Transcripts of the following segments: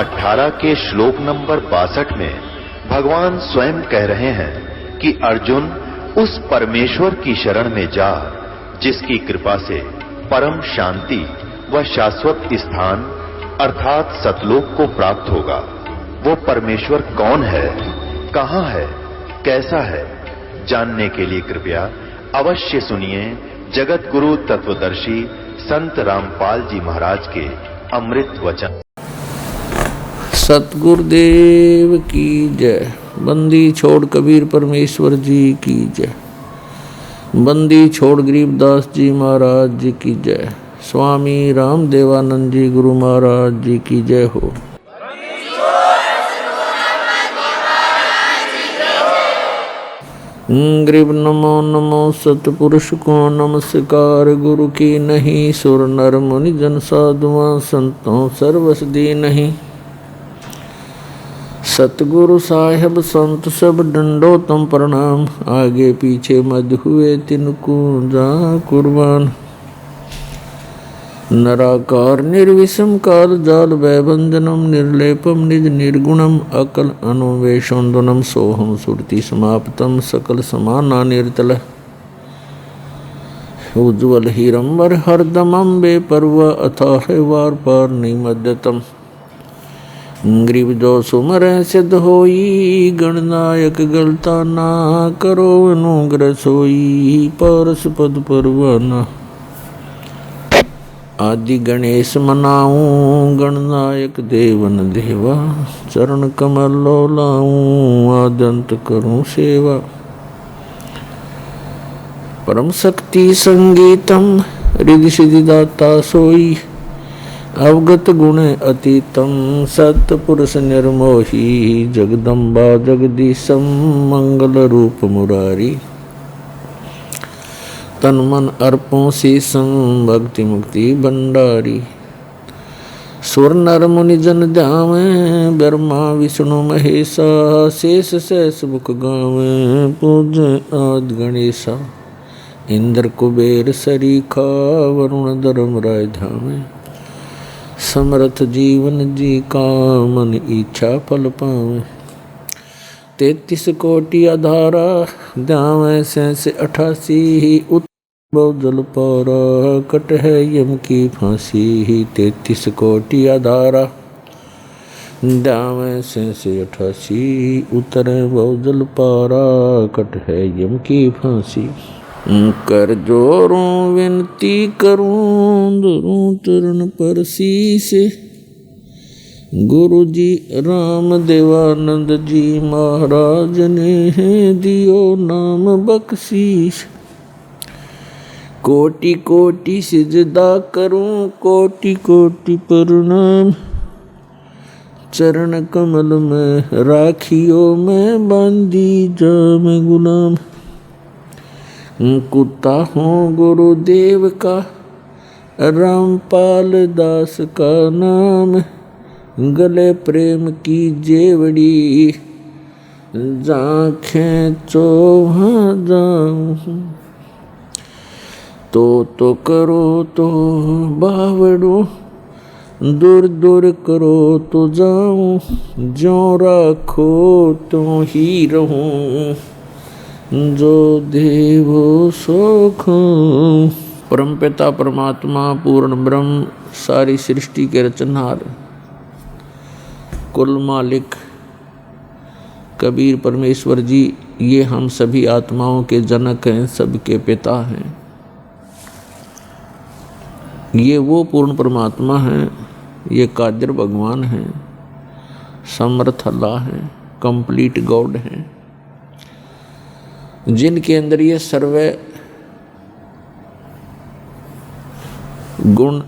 18 के श्लोक नंबर 62 में भगवान स्वयं कह रहे हैं कि अर्जुन उस परमेश्वर की शरण में जा जिसकी कृपा से परम शांति व शाश्वत स्थान अर्थात सतलोक को प्राप्त होगा। वो परमेश्वर कौन है, कहां है, कैसा है, जानने के लिए कृपया अवश्य सुनिए जगत गुरु तत्वदर्शी संत रामपाल जी महाराज के अमृत वचन। सतगुरुदेव की जय। बंदी छोड़ कबीर परमेश्वर जी की जय। बंदी छोड़ गरीबदास जी महाराज जी की जय। स्वामी रामदेवानंद जी गुरु महाराज जी की जय हो। गरीब नमो नमो सतपुरुष को नमस्कार। गुरु की नहीं सुर नर मुनि जन साधुआं संतों सर्वस दी नहीं। सतगुरु साहेब संत सब डंडो तुम प्रणाम। आगे पीछे मद हुए तिनको जा कुर्बान। नराकार निर्विषम काल जाल वैभंजनम निर्लेपम निज निर्गुणम अकल अनुवेशोन्दनम सोहम सुरति समाप्तम सकल समाना निर्तल उज्ज्वल हीरंबर हरदमं बेपर्वा अथाह वार पार निमद्यतम। गरीब जो सुमर सिद्ध होई गणनायक गलता ना करो अनुग्रह सोई पारस पद परवाना। आदि गणेश मनाऊं गणनायक देवन देवा चरण कमल लो लाऊं आदंत करूं सेवा। परम शक्ति संगीतम रिद्धि सिद्धि दाता सोई अवगत गुण अतीतम सतपुरुष निर्मोही जगदम्बा जगदीशम मंगल रूप मुरारी। तन मन अर्पों शीशम भक्ति मुक्ति भंडारी। सुर नर मुनि जन ध्यावे ब्रह्मा विष्णु महेशा शेष सहस मुख गावे पूज आदि गणेशा। इंद्र कुबेर सरीखा वरुण धर्म राय धामे समर्थ जीवन जी का मन इच्छा फल पावे। 33 कोटि आधारा ध्यावे से 88 जल पारा कट है यम की फांसी। 33 कोटि आधारा ध्यावे से 88 उतरे जल पारा कट है यम की फांसी। कर जोरों विनती करूं धरूं चरण पर शीश। गुरु जी राम देवानंद जी महाराज ने दियो नाम बख्शीश। कोटि कोटि सिजदा करूं कोटि कोटि प्रणाम। चरण कमल में राखियो मैं बांधी जाम गुलाम। कुत्ता हूँ गुरुदेव का रामपाल दास का नाम। गले प्रेम की जेवड़ी जाखें चौहां जाऊं। तो करो तो बावड़ो दूर दूर करो तो जाऊं। जो राखो तो ही रहूं जो देवो सुख। परम पिता परमात्मा पूर्ण ब्रह्म सारी सृष्टि के रचनहार कुल मालिक कबीर परमेश्वर जी ये हम सभी आत्माओं के जनक हैं, सबके पिता हैं। ये वो पूर्ण परमात्मा हैं, ये कादिर भगवान हैं, समर्थ अल्लाह हैं, कंप्लीट गॉड हैं, जिनके अंदर ये सर्वे गुण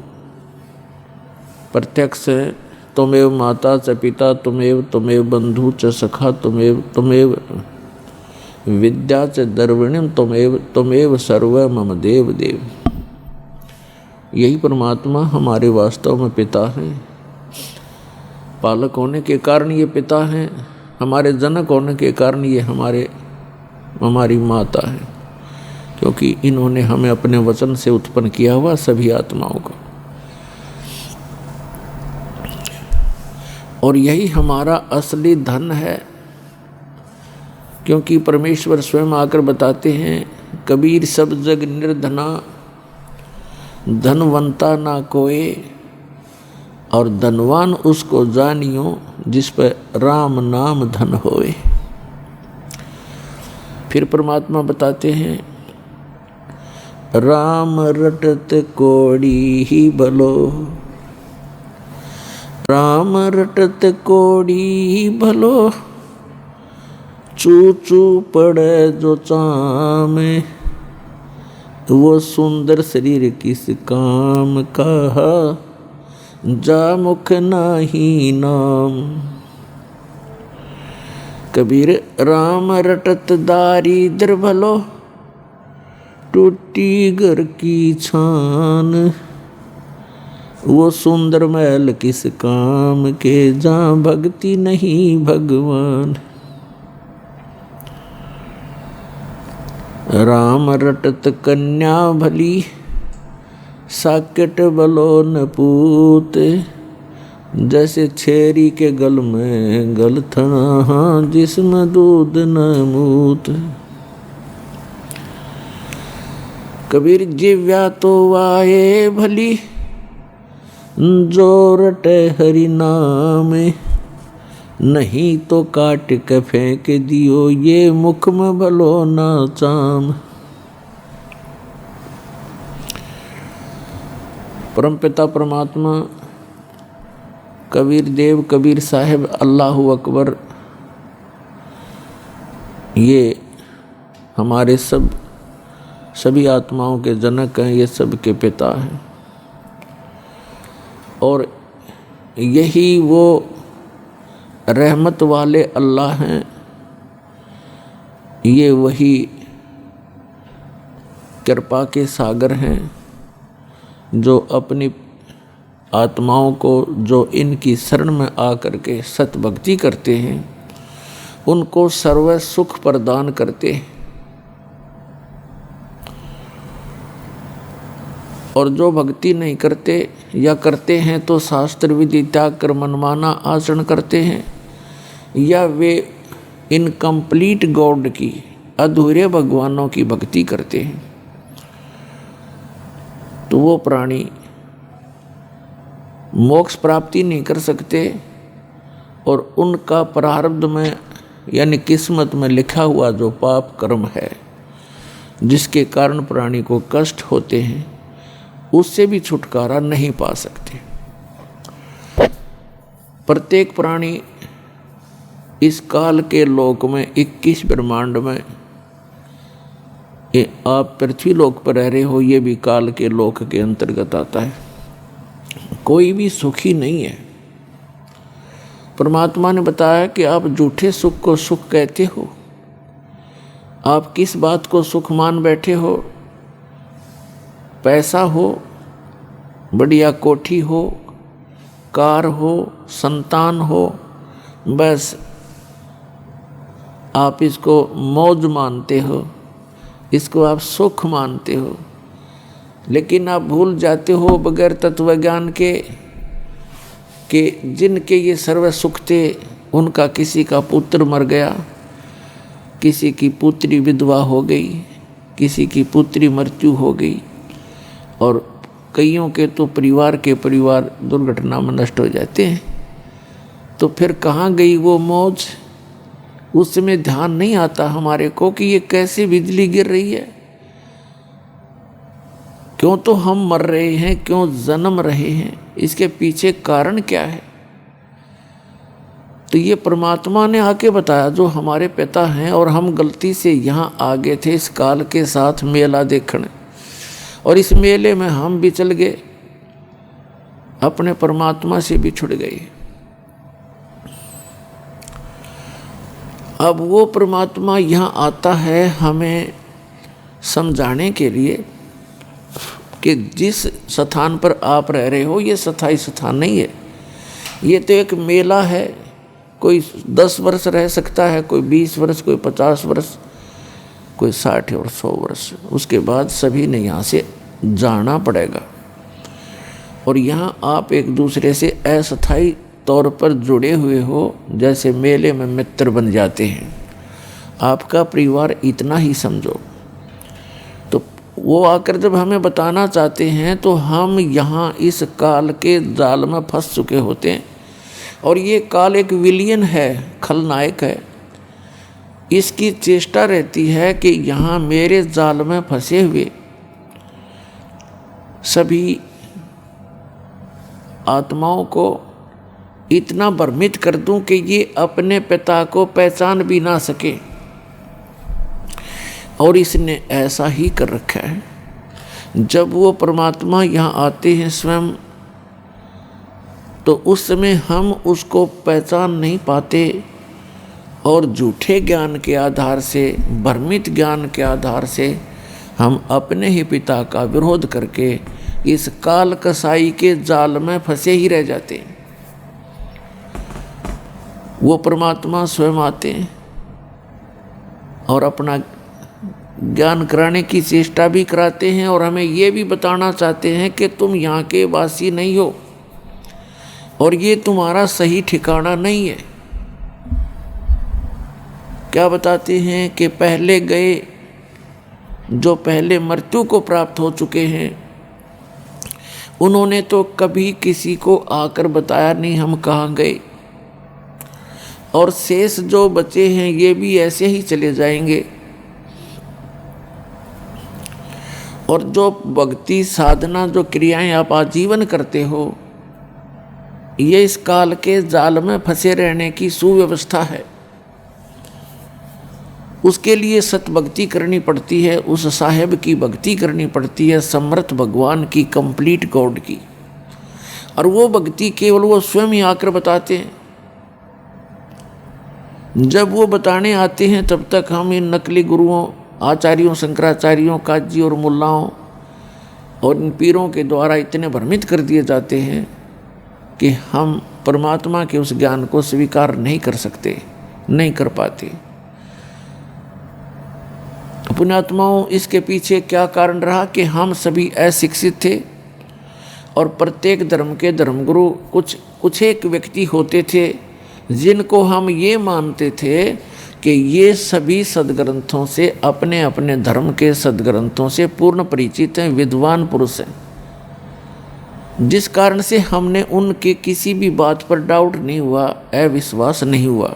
प्रत्यक्ष है। तुमेव माता च पिता तुमेव बंधु च सखा तुमेव विद्या च द्रविणम तुमेव सर्व मम देव देव। यही परमात्मा हमारे वास्तव में पिता हैं। पालक होने के कारण ये पिता हैं, हमारे जनक होने के कारण ये हमारी माता है, क्योंकि इन्होंने हमें अपने वचन से उत्पन्न किया हुआ सभी आत्माओं को। और यही हमारा असली धन है, क्योंकि परमेश्वर स्वयं आकर बताते हैं, कबीर सब जग निर्धना, धनवंता ना कोई, और धनवान उसको जानियो जिस पर राम नाम धन होए। फिर परमात्मा बताते हैं, राम रटत कोड़ी ही भलो, राम रटत कोड़ी ही भलो, चू चू पड़े जो चामे, वो सुंदर शरीर किस काम का, जा मुख नाही नाम। कबीर राम रटत दारिद्र भलो, टूटी घर की छान, वो सुंदर महल किस काम के, जहाँ भक्ति नहीं भगवान। राम रटत कन्या भली, साकेट बलो न पूत, जैसे छेरी के गल में गलथना, जिसमें दूध न मूत। कबीर जिव्या तो वाये भली, जो रटे हरि नाम, नहीं तो काट के फेंक दियो, ये मुख में भलो ना चाम। परमपिता परमात्मा कबीर देव, कबीर साहिब, अल्लाहु अकबर, ये हमारे सभी आत्माओं के जनक हैं, ये सब के पिता हैं। और यही वो रहमत वाले अल्लाह हैं, ये वही कृपा के सागर हैं, जो अपनी आत्माओं को, जो इनकी शरण में आकर के सत भक्ति करते हैं, उनको सर्व सुख प्रदान करते हैं। और जो भक्ति नहीं करते या करते हैं तो शास्त्र विधि त्याग कर मनमाना आचरण करते हैं, या वे इनकम्प्लीट गॉड की, अधूरे भगवानों की भक्ति करते हैं, तो वो प्राणी मोक्ष प्राप्ति नहीं कर सकते। और उनका प्रारब्ध में यानी किस्मत में लिखा हुआ जो पाप कर्म है, जिसके कारण प्राणी को कष्ट होते हैं, उससे भी छुटकारा नहीं पा सकते। प्रत्येक प्राणी इस काल के लोक में 21 ब्रह्मांड में, आप पृथ्वी लोक पर रह रहे हो, ये भी काल के लोक के अंतर्गत आता है। कोई भी सुखी नहीं है। परमात्मा ने बताया कि आप झूठे सुख को सुख कहते हो, आप किस बात को सुख मान बैठे हो। पैसा हो, बढ़िया कोठी हो, कार हो, संतान हो, बस आप इसको मौज मानते हो, इसको आप सुख मानते हो। लेकिन आप भूल जाते हो बगैर तत्व ज्ञान के कि जिनके ये सर्व सुख थे, उनका किसी का पुत्र मर गया, किसी की पुत्री विधवा हो गई, किसी की पुत्री मृत्यु हो गई, और कईयों के तो परिवार दुर्घटना में नष्ट हो जाते हैं। तो फिर कहाँ गई वो मौज? उस समय ध्यान नहीं आता हमारे को कि ये कैसे बिजली गिर रही है, क्यों तो हम मर रहे हैं, क्यों जन्म रहे हैं, इसके पीछे कारण क्या है। तो ये परमात्मा ने आके बताया, जो हमारे पिता हैं, और हम गलती से यहाँ आ गए थे इस काल के साथ मेला देखने, और इस मेले में हम भी चल गए, अपने परमात्मा से भी छुड़ गए। अब वो परमात्मा यहाँ आता है हमें समझाने के लिए कि जिस स्थान पर आप रह रहे हो ये स्थायी स्थान नहीं है, ये तो एक मेला है। कोई 10 वर्ष रह सकता है, कोई 20 वर्ष, कोई 50 वर्ष, कोई 60 और 100 वर्ष, उसके बाद सभी ने यहाँ से जाना पड़ेगा। और यहाँ आप एक दूसरे से अस्थायी तौर पर जुड़े हुए हो, जैसे मेले में मित्र बन जाते हैं। आपका परिवार इतना ही समझो। तो वो आकर जब हमें बताना चाहते हैं तो हम यहाँ इस काल के जाल में फंस चुके होते हैं। और ये काल एक विलियन है, खलनायक है। इसकी चेष्टा रहती है कि यहाँ मेरे जाल में फंसे हुए सभी आत्माओं को इतना भ्रमित कर दूं कि ये अपने पिता को पहचान भी ना सके। और इसने ऐसा ही कर रखा है। जब वो परमात्मा यहाँ आते हैं स्वयं, तो उस समय हम उसको पहचान नहीं पाते और झूठे ज्ञान के आधार से, भ्रमित ज्ञान के आधार से हम अपने ही पिता का विरोध करके इस काल कसाई के जाल में फंसे ही रह जाते हैं। वो परमात्मा स्वयं आते हैं और अपना ज्ञान कराने की चेष्टा भी कराते हैं और हमें ये भी बताना चाहते हैं कि तुम यहाँ के वासी नहीं हो और ये तुम्हारा सही ठिकाना नहीं है। क्या बताते हैं कि पहले गए, जो पहले मृत्यु को प्राप्त हो चुके हैं, उन्होंने तो कभी किसी को आकर बताया नहीं हम कहाँ गए। और शेष जो बचे हैं ये भी ऐसे ही चले जाएंगे। और जो भक्ति साधना, जो क्रियाएं आप आजीवन करते हो, ये इस काल के जाल में फंसे रहने की सुव्यवस्था है। उसके लिए सत भक्ति करनी पड़ती है, उस साहेब की भक्ति करनी पड़ती है, समर्थ भगवान की, कंप्लीट गॉड की। और वो भक्ति केवल वो स्वयं ही आकर बताते हैं। जब वो बताने आते हैं तब तक हम इन नकली गुरुओं, आचार्यों, शंकराचार्यों, काजी और मुल्लाओं और इन पीरों के द्वारा इतने भ्रमित कर दिए जाते हैं कि हम परमात्मा के उस ज्ञान को स्वीकार नहीं कर सकते, नहीं कर पाते। पुण्यात्माओं, इसके पीछे क्या कारण रहा कि हम सभी अशिक्षित थे और प्रत्येक धर्म के धर्मगुरु कुछ एक व्यक्ति होते थे जिनको हम ये मानते थे कि ये सभी सदग्रंथों से, अपने अपने धर्म के सदग्रंथों से पूर्ण परिचित हैं, विद्वान पुरुष हैं, जिस कारण से हमने उनके किसी भी बात पर डाउट नहीं हुआ, अविश्वास नहीं हुआ।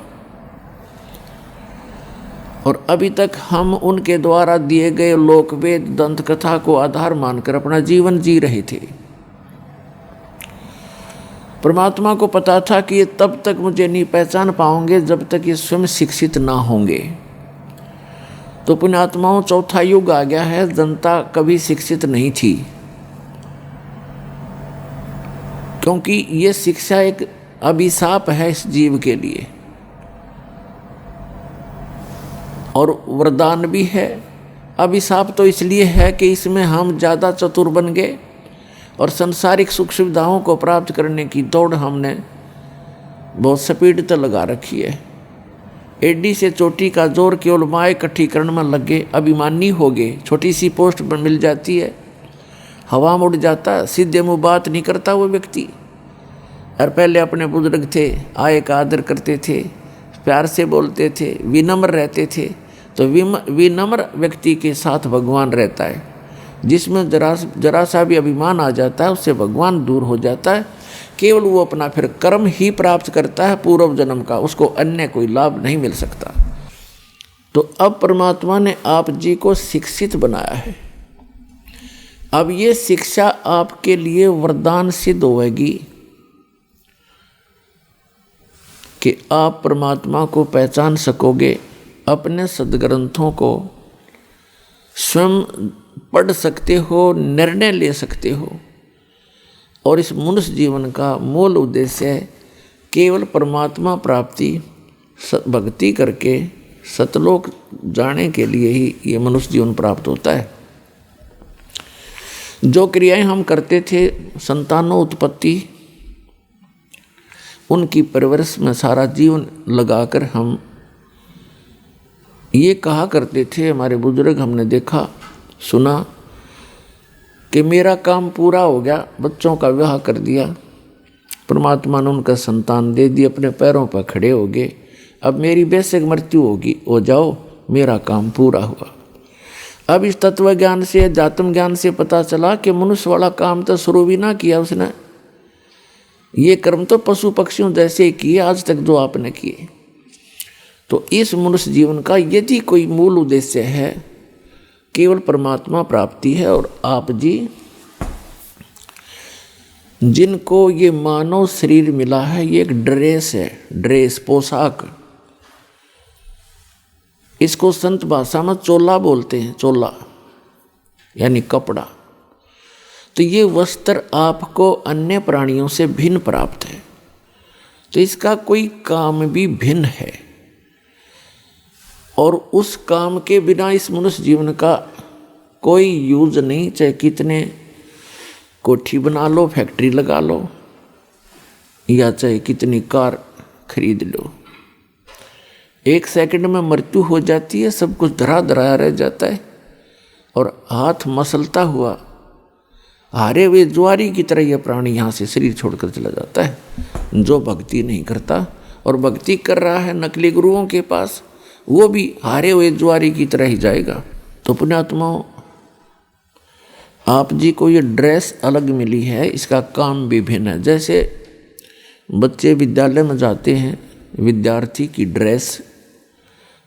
और अभी तक हम उनके द्वारा दिए गए लोकवेद, दंत कथा को आधार मानकर अपना जीवन जी रहे थे। परमात्मा को पता था कि ये तब तक मुझे नहीं पहचान पाओगे जब तक ये स्वयं शिक्षित ना होंगे। तो पुण्यात्माओं, चौथा युग आ गया है। जनता कभी शिक्षित नहीं थी, क्योंकि ये शिक्षा एक अभिशाप है इस जीव के लिए और वरदान भी है। अभिशाप तो इसलिए है कि इसमें हम ज़्यादा चतुर बन गए और संसारिक सुख सुविधाओं को प्राप्त करने की दौड़ हमने बहुत स्पीड तो लगा रखी है। एडी से चोटी का जोर केवल माए इकट्ठी करने में लगे, अभिमानी हो गए। छोटी सी पोस्ट पर मिल जाती है, हवा में उड़ जाता, सीधे मुँह बात नहीं करता वो व्यक्ति। और पहले अपने बुजुर्ग थे, आए का आदर करते थे, प्यार से बोलते थे, विनम्र रहते थे। तो विनम्र व्यक्ति के साथ भगवान रहता है। जिसमें जरा सा भी अभिमान आ जाता है उससे भगवान दूर हो जाता है। केवल वो अपना फिर कर्म ही प्राप्त करता है पूर्व जन्म का, उसको अन्य कोई लाभ नहीं मिल सकता। तो अब परमात्मा ने आप जी को शिक्षित बनाया है। अब ये शिक्षा आपके लिए वरदान सिद्ध होगी कि आप परमात्मा को पहचान सकोगे, अपने सदग्रंथों को स्वयं पढ़ सकते हो, निर्णय ले सकते हो। और इस मनुष्य जीवन का मूल उद्देश्य है केवल परमात्मा प्राप्ति, भक्ति करके सतलोक जाने के लिए ही ये मनुष्य जीवन प्राप्त होता है। जो क्रियाएं हम करते थे, संतानों उत्पत्ति, उनकी परवरिश में सारा जीवन लगाकर हम ये कहा करते थे, हमारे बुजुर्ग, हमने देखा सुना कि मेरा काम पूरा हो गया, बच्चों का विवाह कर दिया, परमात्मा ने उनका संतान दे दी, अपने पैरों पर खड़े हो गए। अब मेरी बेशक मृत्यु होगी, हो जाओ, मेरा काम पूरा हुआ। अब इस तत्व ज्ञान से, अध्यात्म ज्ञान से पता चला कि मनुष्य वाला काम तो शुरू भी ना किया उसने। ये कर्म तो पशु पक्षियों जैसे ही किए आज तक जो आपने किए। तो इस मनुष्य जीवन का यदि कोई मूल उद्देश्य है, केवल परमात्मा प्राप्ति है। और आप जी जिनको ये मानव शरीर मिला है, ये एक ड्रेस है, ड्रेस पोशाक। इसको संत भाषा में चोला बोलते हैं, चोला यानी कपड़ा। तो ये वस्त्र आपको अन्य प्राणियों से भिन्न प्राप्त है, तो इसका कोई काम भी भिन्न है। और उस काम के बिना इस मनुष्य जीवन का कोई यूज नहीं। चाहे कितने कोठी बना लो, फैक्ट्री लगा लो, या चाहे कितनी कार खरीद लो, एक सेकंड में मृत्यु हो जाती है, सब कुछ धरा धराया रह जाता है। और हाथ मसलता हुआ हारे हुए ज्वारी की तरह यह प्राणी यहाँ से शरीर छोड़कर चला जाता है। जो भक्ति नहीं करता और भक्ति कर रहा है नकली गुरुओं के पास, वो भी हारे हुए ज्वारी की तरह ही जाएगा। तो पुण्यात्माओं, आप जी को ये ड्रेस अलग मिली है, इसका काम भी भिन्न है। जैसे बच्चे विद्यालय में जाते हैं, विद्यार्थी की ड्रेस,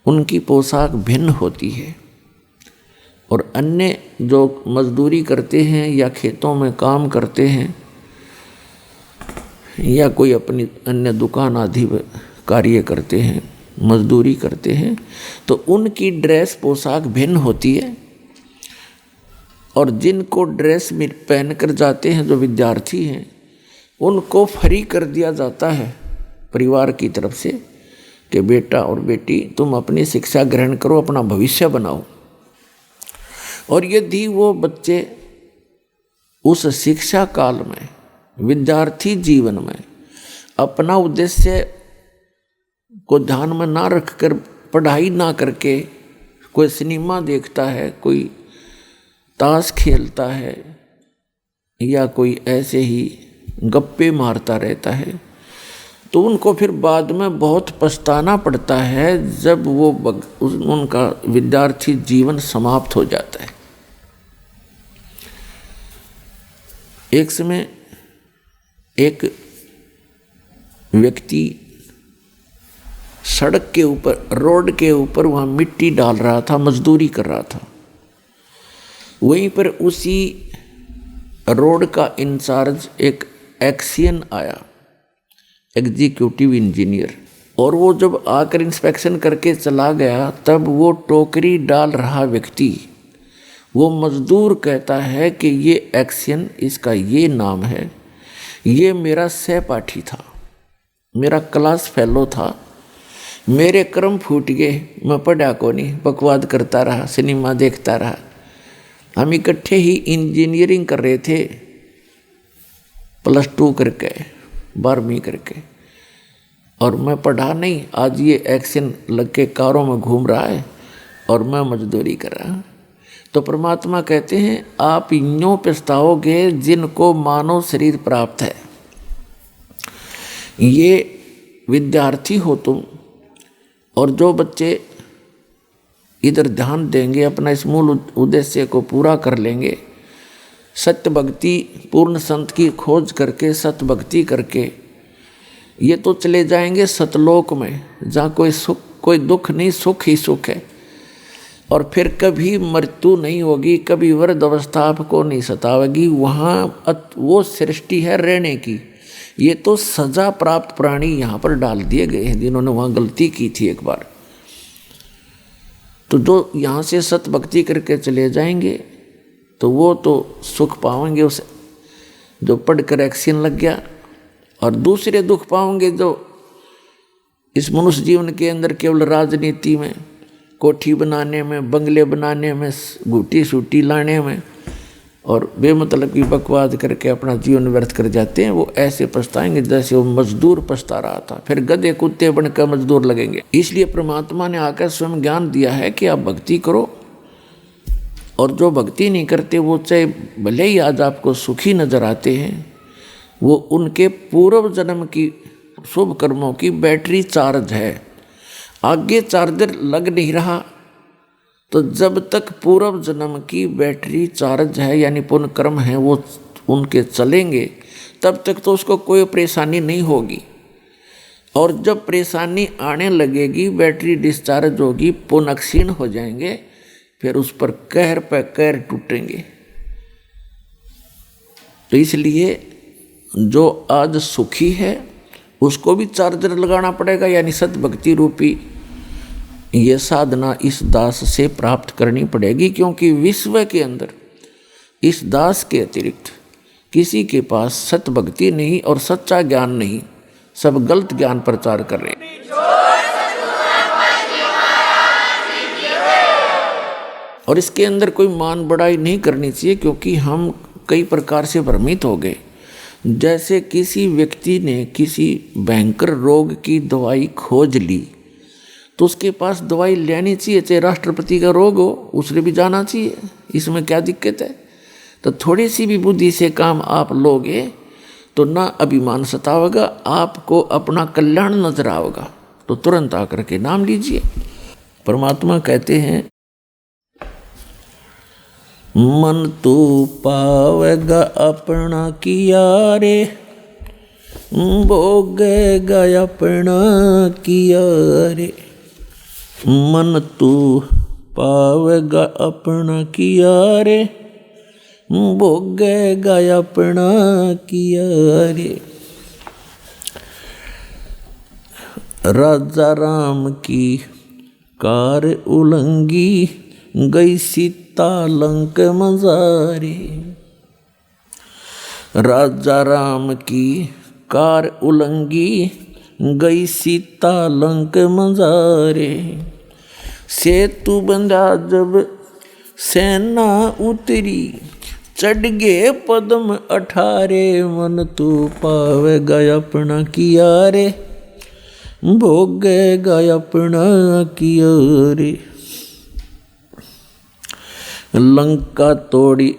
उनकी पोशाक भिन्न होती है। और अन्य जो मजदूरी करते हैं या खेतों में काम करते हैं या कोई अपनी अन्य दुकान आदि कार्य करते हैं, मजदूरी करते हैं, तो उनकी ड्रेस पोशाक भिन्न होती है। और जिनको ड्रेस पहन कर जाते हैं, जो विद्यार्थी हैं, उनको फ्री कर दिया जाता है परिवार की तरफ से कि बेटा और बेटी तुम अपनी शिक्षा ग्रहण करो, अपना भविष्य बनाओ। और यदि वो बच्चे उस शिक्षा काल में, विद्यार्थी जीवन में अपना उद्देश्य को ध्यान में ना रखकर, पढ़ाई ना करके कोई सिनेमा देखता है, कोई ताश खेलता है, या कोई ऐसे ही गप्पे मारता रहता है, तो उनको फिर बाद में बहुत पछताना पड़ता है जब वो उनका विद्यार्थी जीवन समाप्त हो जाता है। एक समय एक व्यक्ति सड़क के ऊपर, रोड के ऊपर वहाँ मिट्टी डाल रहा था, मजदूरी कर रहा था। वहीं पर उसी रोड का इंचार्ज एक एक्सियन आया, एग्जीक्यूटिव इंजीनियर, और वो जब आकर इंस्पेक्शन करके चला गया, तब वो टोकरी डाल रहा व्यक्ति, वो मजदूर कहता है कि ये एक्सियन, इसका ये नाम है, ये मेरा सहपाठी था, मेरा क्लास फेलो था, मेरे कर्म फूट गए, मैं पढ़ा को नहीं, बकवाद करता रहा, सिनेमा देखता रहा। हम इकट्ठे ही इंजीनियरिंग कर रहे थे, +2 करके, 12वीं करके, और मैं पढ़ा नहीं। आज ये एक्शन लग के कारों में घूम रहा है और मैं मजदूरी कर रहा। तो परमात्मा कहते हैं आप यूँ पछताओगे जिनको मानव शरीर प्राप्त है। ये विद्यार्थी हो तुम, और जो बच्चे इधर ध्यान देंगे, अपना इस मूल उद्देश्य को पूरा कर लेंगे, सत्य भक्ति, पूर्ण संत की खोज करके, सत्य भक्ति करके, ये तो चले जाएंगे सतलोक में, जहाँ कोई सुख, कोई दुख नहीं, सुख ही सुख है। और फिर कभी मृत्यु नहीं होगी, कभी वृद्ध अवस्था आपको नहीं सतावेगी। वहाँ वो सृष्टि है रहने की। ये तो सजा प्राप्त प्राणी यहाँ पर डाल दिए गए हैं, जिन्होंने वहाँ गलती की थी एक बार। तो जो यहाँ से सत्य भक्ति करके चले जाएंगे, तो वो तो सुख पाएंगे उसे, जो पढ़कर एक्शन लग गया। और दूसरे दुख पाओगे जो इस मनुष्य जीवन के अंदर केवल राजनीति में, कोठी बनाने में, बंगले बनाने में, घूटी सूटी लाने में और बेमतलब की बकवाद करके अपना जीवन व्यर्थ कर जाते हैं। वो ऐसे पछताएंगे जैसे वो मजदूर पछता रहा था, फिर गधे कुत्ते बनकर मजदूर लगेंगे। इसलिए परमात्मा ने आकर स्वयं ज्ञान दिया है कि आप भक्ति करो, और जो भक्ति नहीं करते वो चाहे भले ही आज आपको सुखी नजर आते हैं, वो उनके पूर्व जन्म की शुभ कर्मों की बैटरी चार्ज है। आगे चार्जर लग नहीं रहा, तो जब तक पूर्व जन्म की बैटरी चार्ज है यानी पुण्य कर्म है वो उनके चलेंगे, तब तक तो उसको कोई परेशानी नहीं होगी। और जब परेशानी आने लगेगी, बैटरी डिस्चार्ज होगी, पुण्य क्षीण हो जाएंगे, फिर उस पर कहर पे कहर टूटेंगे। तो इसलिए जो आज सुखी है उसको भी चार्जर लगाना पड़ेगा, यानी सद्भक्ति रूपी ये साधना इस दास से प्राप्त करनी पड़ेगी। क्योंकि विश्व के अंदर इस दास के अतिरिक्त किसी के पास सतभक्ति नहीं और सच्चा ज्ञान नहीं, सब गलत ज्ञान प्रचार कर रहे हैं। और इसके अंदर कोई मान बढ़ाई नहीं करनी चाहिए, क्योंकि हम कई प्रकार से भ्रमित हो गए। जैसे किसी व्यक्ति ने किसी भयंकर रोग की दवाई खोज ली, तो उसके पास दवाई लेनी चाहिए, चाहे राष्ट्रपति का रोग हो, उसने भी जाना चाहिए, इसमें क्या दिक्कत है। तो थोड़ी सी भी बुद्धि से काम आप लोगे तो ना अभिमान सतावेगा, आपको अपना कल्याण नजर आएगा, तो तुरंत आकर के नाम लीजिए। परमात्मा कहते हैं, मन तू पावेगा अपना किया रे, भोगेगा अपना किया रे। मन तू पावेगा अपना किया रे, भोगेगा अपना किया रे। राजा राम की कार उलंगी, गई सीता लंक मजारे। राजा राम की कार उलंगी, गई सीता लंक मजारे। सेतु बंधा जब सेना उतरी, चढ़ गे पद्म 18, मन तू पावेगा अपना किया रे, भोगेगा अपना किया रे। लंका तोड़ी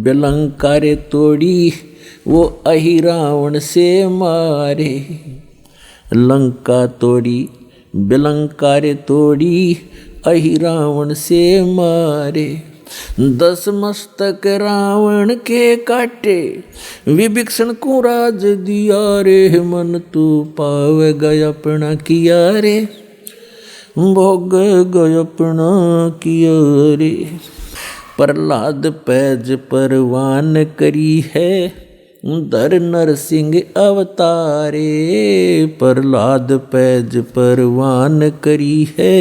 बिलंका रे तोड़ी, वो अहि रावण से मारे। लंका तोड़ी बिलंका रे तोड़ी, अहि रावण से मारे। 10 मस्तक रावण के काटे, विभीषण को राज दिया रे, मन तू पावेगा अपना किया रे, भोगेगा अपना किया रे। प्रहलाद पैज परवान करी है, धर नरसिंह अवतारे। प्रहलाद पैज परवान करी है,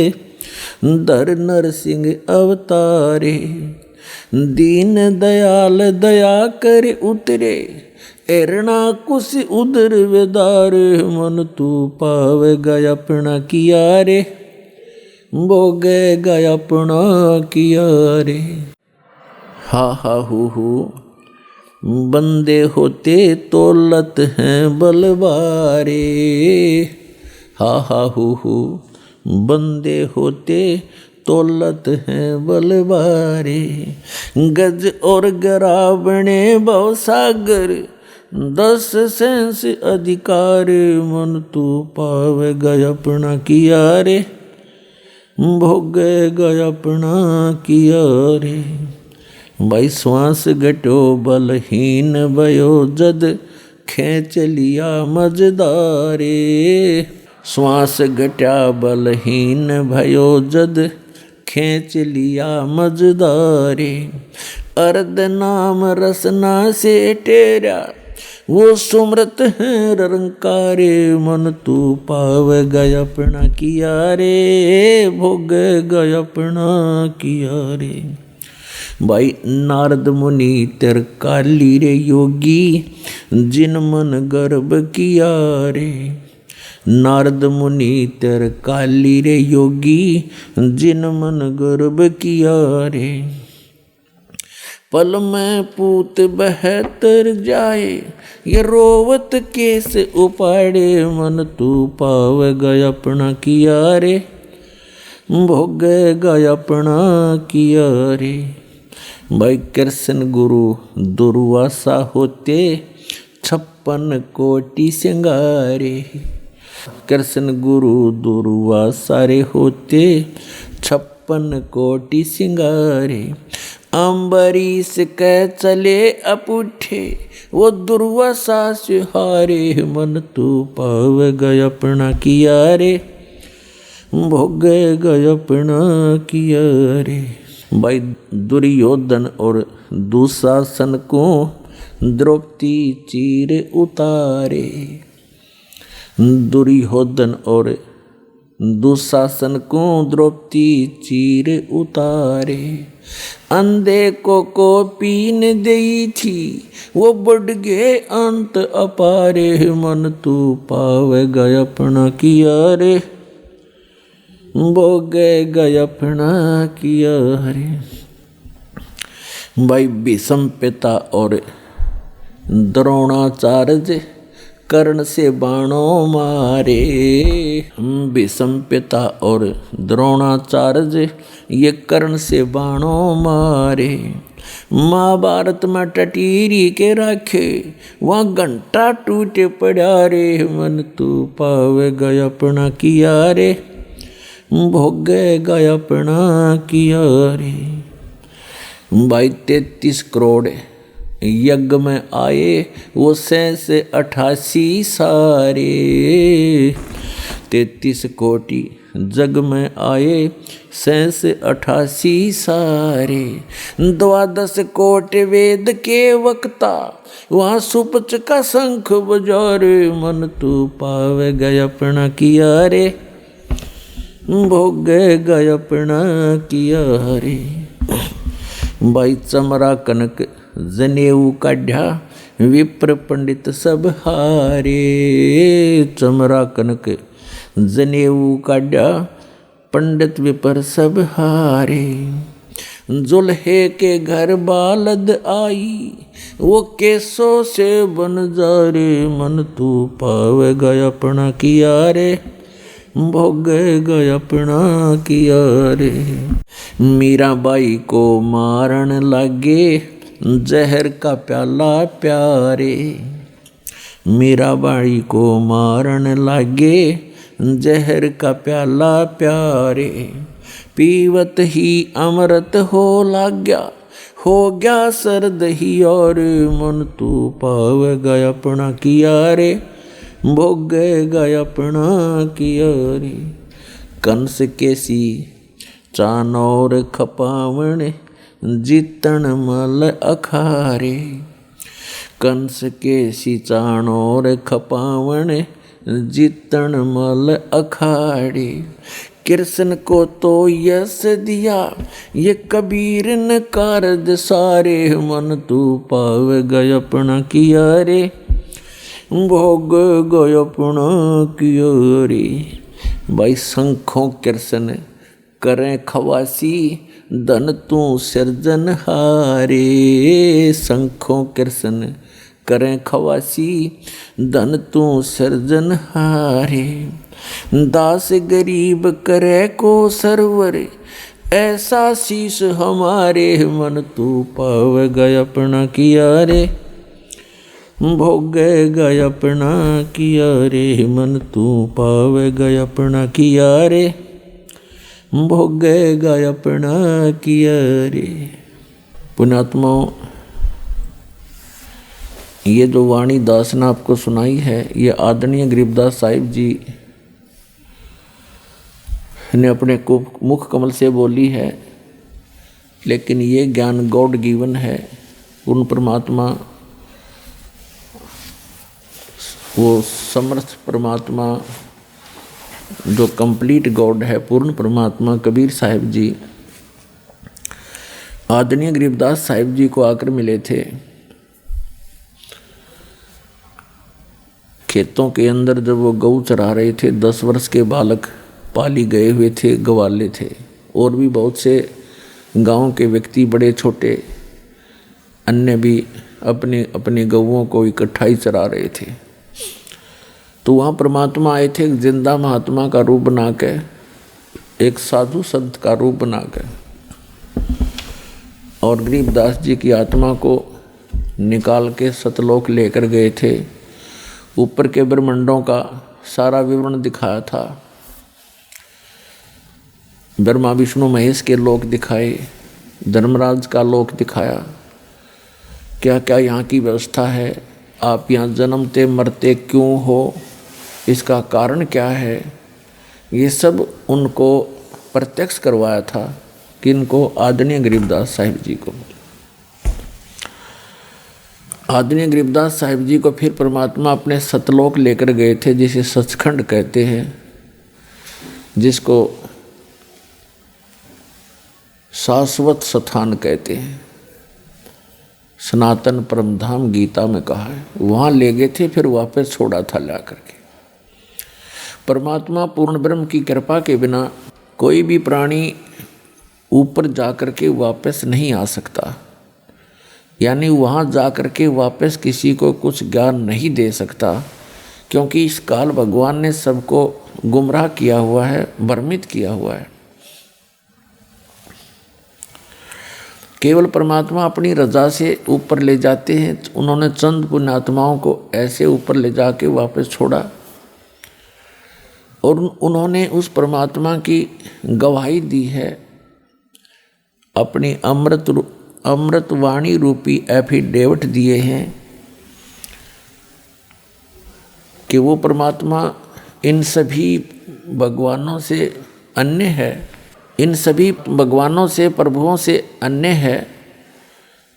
धर नरसिंह अवतारे। दीन दयाल दया कर उतरे, एरना कुश उदर वेदारे। मन तू पावेगा अपना किया रे, भोगेगा अपना किया रे। हा हा हु बंदे होते तौलत हैं बलवारे। हा हा हु बंदे होते तौलत हैं बलवारे। गज और गरा बने भव सागर, 10 सेंस अधिकार। मन तू पावेगा अपना किया रे, भोगेगा अपना किया रे। भाई श्वास घटो बलहीन भयो, जद खेच लिया मजदारे। श्वास घटा बलहीन भयो, जद खेच लिया मजदारे। अर्ध नाम रसना से टेरा, वो सुमरत है रंकारे। मन तू पावेगा अपना किया रे, भोगेगा अपना किया रे। भाई नारद मुनि तेर काली रे योगी, जिन मन गर्भ किया रे। नारद मुनि तेर काली रे योगी, जिन मन गर्भ किया रे। पल में पूत बहतर जाए, ये रोवत केस उपाड़े। मन तू पावेगा अपना किया रे, भोगेगा अपना किया रे। भाई कृष्ण गुरु दुर्वासा होते, 56 56 कोटि सिंगारे। कृष्ण गुरु दुर्वा सारे होते 56 कोटि सिंगारे। अम्बरीश कह चले अपुठे वो दुर्वासा से हारे। मन तू पाव गय अपना किया रे, भोग गय अपना किया रे। भाई दुर्योधन और दुशासन को द्रौपदी चीर उतारे। दुर्योधन और दुशासन को द्रौपदी चीर उतारे। अंधे को पीन देई थी वो बढ़ गए अंत अपारे। मन तू पाव गय अपना किया रे, भोग गय अपना किया रे। भाई भीष्म पिता और द्रोणाचार्य कर्ण से बाणों मारे। भीष्म पिता और द्रोणाचार्य ये कर्ण से बाणों मारे। महाभारत में टटीरी के राखे वहाँ घंटा टूटे पड़ा रे। मन तू पाव गय अपना किया रे, भोग गय अपना किया रे। भाई 33 करोड़ यज्ञ में आए वो 88 सारे। 33 कोटि जग में आए 88 सारे। 12 कोटि वेद के वक्ता वहाँ सुपच का शंख बजारे। मन तू पाव गय अपना किया रे, भोग गय अपना किया रे। भाई चमरा कनक जनेऊ काढ़ा विप्र पंडित सब हारे। चमरा कनक जनेऊ काढ़ा पंडित विप्र सब हारे। जुल्हे के घर बालद आई वो केसों से बन जा रे। मन तू पाव गय अपना किया रे, भोग गय अपना किया रे। मीराबाई को मारन लागे जहर का प्याला प्यारे। मीराबाई को मारन लागे जहर का प्याला प्यारे। पीवत ही अमृत हो लाग्या हो गया सर्द ही और। मन तू पाव गय अपना किया रे, भोग गय अपना किया रे। कंस केसी चानौर खपावण जीतन मल अखारे। कंस के सिचाणोर खपावण जीतन मल अखाड़े। कृष्ण को तो यश दिया ये कबीर न कारज सारे। मन तू पाव गय अपना किया रे, भोग गय अपना किया रे। भाई शंखों कृष्ण करें खवासी धन तू सिरजन हारे। शंखों कृष्ण करें खवासी धन तू सिरजन हारे। दास गरीब करे को सरवर ऐसा शीश हमारे। मन तू पाव गय अपना किया रे, भोग गय अपना किया रे। मन तू पाव गय अपना किया रे, भोग गय अपना किया रे। पुण्यात्माओं, ये जो वाणी दास ने आपको सुनाई है ये आदरणीय गरीबदास साहिब जी ने अपने मुख कमल से बोली है। लेकिन ये ज्ञान गॉड गिवन है। पूर्ण परमात्मा वो समर्थ परमात्मा जो कंप्लीट गॉड है, पूर्ण परमात्मा कबीर साहिब जी आदरणीय गरीबदास साहिब जी को आकर मिले थे। खेतों के अंदर जब वो गऊ चरा रहे थे, 10 वर्ष के बालक पाली गए हुए थे, गवाले थे, और भी बहुत से गांव के व्यक्ति बड़े छोटे अन्य भी अपने अपने गऊओं को इकट्ठा ही चरा रहे थे। तो वहाँ परमात्मा आए थे, एक जिंदा महात्मा का रूप बना के, एक साधु संत का रूप बना के, और गरीबदास जी की आत्मा को निकाल के सतलोक लेकर गए थे। ऊपर के ब्रह्मांडों का सारा विवरण दिखाया था। ब्रह्मा विष्णु महेश के लोक दिखाए, धर्मराज का लोक दिखाया, क्या क्या यहाँ की व्यवस्था है, आप यहाँ जन्मते मरते क्यों हो, इसका कारण क्या है, ये सब उनको प्रत्यक्ष करवाया था। किनको? आदरणीय गरीबदास साहिब जी को। आदरणीय गरीबदास साहिब जी को फिर परमात्मा अपने सतलोक लेकर गए थे, जिसे सचखंड कहते हैं, जिसको शाश्वत स्थान कहते हैं। सनातन परमधाम गीता में कहा है, वहाँ ले गए थे, फिर वापस छोड़ा था ला करके। परमात्मा पूर्ण ब्रह्म की कृपा के बिना कोई भी प्राणी ऊपर जाकर के वापस नहीं आ सकता, यानी वहाँ जाकर के वापस किसी को कुछ ज्ञान नहीं दे सकता, क्योंकि इस काल भगवान ने सबको गुमराह किया हुआ है, भ्रमित किया हुआ है। केवल परमात्मा अपनी रजा से ऊपर ले जाते हैं। उन्होंने चंद पुण्यात्माओं को ऐसे ऊपर ले जाके वापस छोड़ा, और उन्होंने उस परमात्मा की गवाही दी है, अपनी अमृतवाणी रूपी एफिडेविट दिए हैं कि वो परमात्मा इन सभी भगवानों से अन्य है, इन सभी भगवानों से, प्रभुओं से अन्य है।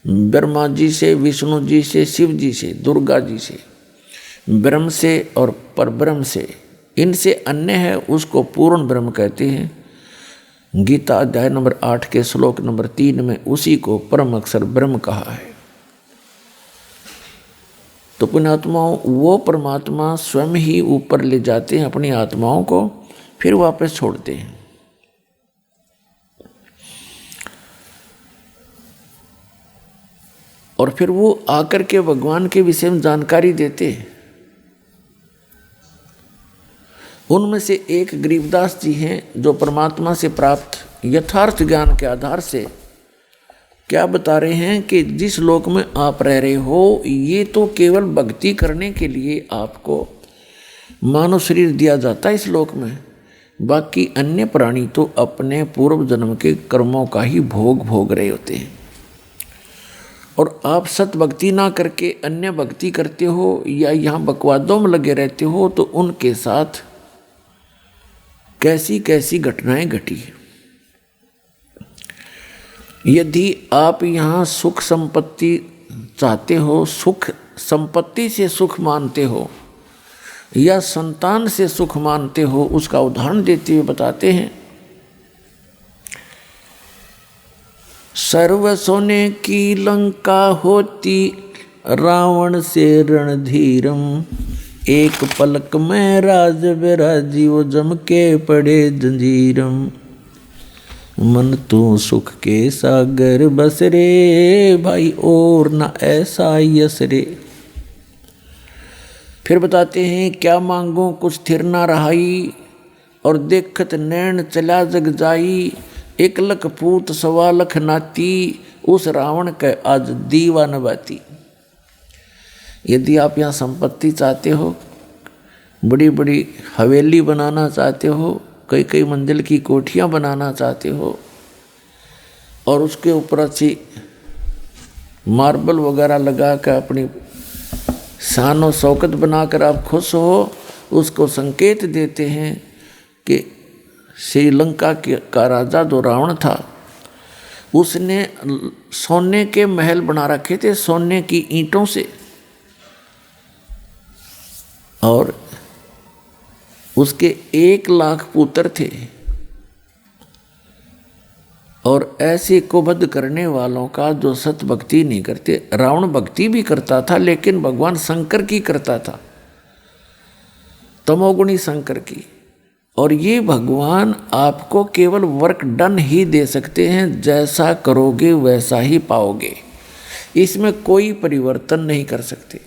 ब्रह्मा जी से, विष्णु जी से, शिव जी से, दुर्गा जी से, ब्रह्म से और परब्रह्म से, इनसे अन्य है, उसको पूर्ण ब्रह्म कहते हैं। गीता अध्याय नंबर 8 के श्लोक नंबर 3 में उसी को परम अक्षर ब्रह्म कहा है। तो पुण्यात्माओं, वो परमात्मा स्वयं ही ऊपर ले जाते हैं अपनी आत्माओं को, फिर वापस छोड़ते हैं। और फिर वो आकर के भगवान के विषय में जानकारी देते हैं। उनमें से एक गरीबदास जी हैं, जो परमात्मा से प्राप्त यथार्थ ज्ञान के आधार से क्या बता रहे हैं कि जिस लोक में आप रह रहे हो, ये तो केवल भक्ति करने के लिए आपको मानव शरीर दिया जाता है इस लोक में। बाकी अन्य प्राणी तो अपने पूर्व जन्म के कर्मों का ही भोग रहे होते हैं। और आप सत भक्ति ना करके अन्य भक्ति करते हो या यहाँ बकवादों में लगे रहते हो, तो उनके साथ कैसी कैसी घटनाएं घटी। यदि आप यहाँ सुख संपत्ति चाहते हो, सुख संपत्ति से सुख मानते हो या संतान से सुख मानते हो, उसका उदाहरण देते हुए बताते हैं, सर्व सोने की लंका होती रावण से रणधीरम, एक पलक में राज बिराजी वो जम के पड़े जंजीरम, मन तू सुख के सागर बस रे भाई और न ऐसा यस रे। फिर बताते हैं, क्या मांगो कुछ थिर ना रहाई, और देखत नैन चला जग जाई, एक लख पूत सवा लख नाती, उस रावण के आज दीवा नबाती। यदि आप यहाँ संपत्ति चाहते हो, बड़ी बड़ी हवेली बनाना चाहते हो, कई कई मंजिल की कोठियाँ बनाना चाहते हो, और उसके ऊपर अच्छी मार्बल वगैरह लगा कर अपनी शान और शौकत बनाकर आप खुश हो, उसको संकेत देते हैं कि श्रीलंका का राजा जो रावण था, उसने सोने के महल बना रखे थे, सोने की ईंटों से, और उसके 1 लाख पुत्र थे। और ऐसे कुबद्ध करने वालों का जो सत भक्ति नहीं करते, रावण भक्ति भी करता था लेकिन भगवान शंकर की करता था, तमोगुणी शंकर की। और ये भगवान आपको केवल वर्क डन ही दे सकते हैं, जैसा करोगे वैसा ही पाओगे, इसमें कोई परिवर्तन नहीं कर सकते।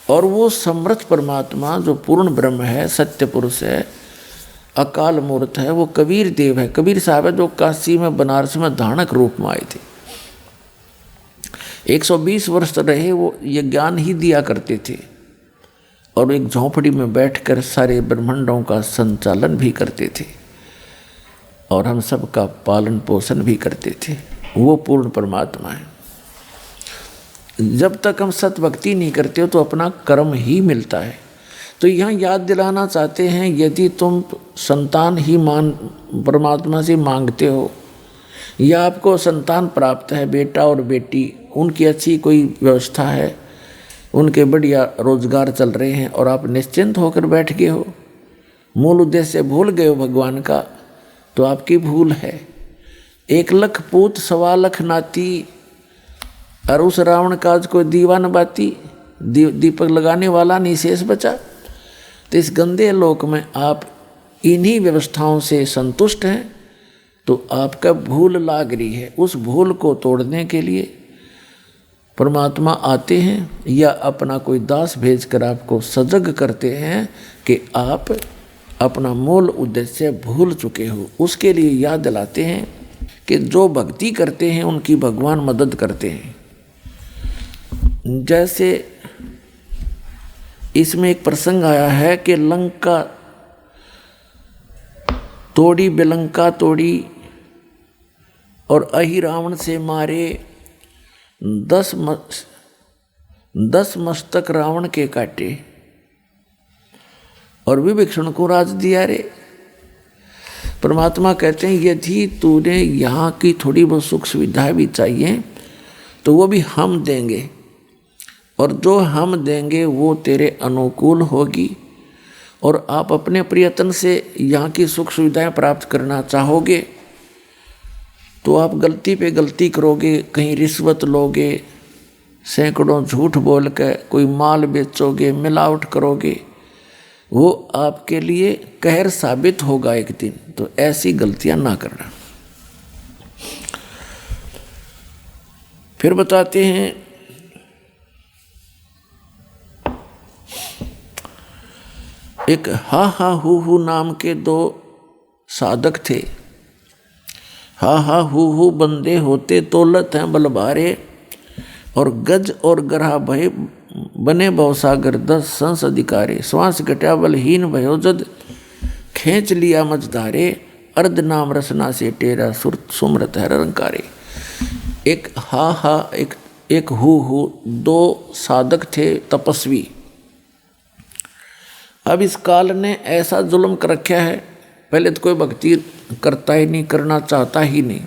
और वो समर्थ परमात्मा जो पूर्ण ब्रह्म है, सत्य पुरुष है, अकाल मूर्त है, वो कबीर देव है। कबीर साहब है जो काशी में, बनारस में धानक रूप में आए थे। 120 वर्ष रहे, वो ये ज्ञान ही दिया करते थे। और एक झोंपड़ी में बैठकर सारे ब्रह्मांडों का संचालन भी करते थे और हम सब का पालन पोषण भी करते थे। वो पूर्ण परमात्मा है। जब तक हम सत भक्ति नहीं करते हो तो अपना कर्म ही मिलता है। तो यहाँ याद दिलाना चाहते हैं, यदि तुम संतान ही परमात्मा से मांगते हो या आपको संतान प्राप्त है, बेटा और बेटी, उनकी अच्छी कोई व्यवस्था है, उनके बढ़िया रोजगार चल रहे हैं और आप निश्चिंत होकर बैठ गए हो, मूल उद्देश्य भूल गए हो भगवान का, तो आपकी भूल है। 1 लाख पूत 1.25 लाख नाती, और उस रावण का आज कोई दीवा न बाती, दीपक लगाने वाला नहीं शेष बचा। तो इस गंदे लोक में आप इन्हीं व्यवस्थाओं से संतुष्ट हैं तो आपका भूल लाग रही है। उस भूल को तोड़ने के लिए परमात्मा आते हैं या अपना कोई दास भेजकर आपको सजग करते हैं कि आप अपना मूल उद्देश्य भूल चुके हो। उसके लिए याद दिलाते हैं कि जो भक्ति करते हैं उनकी भगवान मदद करते हैं। जैसे इसमें एक प्रसंग आया है कि लंका तोड़ी बिलंका तोड़ी और अहि रावण से मारे 10 मस्तक रावण के काटे और विभीषण को राज दिया रे। परमात्मा कहते हैं यदि तूने यहाँ की थोड़ी बहुत सुख सुविधाएं भी चाहिए तो वो भी हम देंगे, और जो हम देंगे वो तेरे अनुकूल होगी। और आप अपने प्रयत्न से यहाँ की सुख सुविधाएं प्राप्त करना चाहोगे तो आप गलती पे गलती करोगे, कहीं रिश्वत लोगे, सैकड़ों झूठ बोल के कोई माल बेचोगे, मिलावट करोगे, वो आपके लिए कहर साबित होगा एक दिन। तो ऐसी गलतियां ना करना। फिर बताते हैं, एक हा हा हु नाम के 2 साधक थे। हा हा हु बंदे होते तोलत हैं बलभारे, और गज और गरहा भय बने भवसागर 10 संस अधिकारे। श्वास घटा बलहीन भयो जद खींच लिया मझधारे, अर्ध नाम रसना से टेरा सुमरत है रंकारे। एक हा एक हु 2 साधक थे तपस्वी। अब इस काल ने ऐसा जुल्म कर रखा है, पहले तो कोई भक्ति करता ही नहीं, करना चाहता ही नहीं,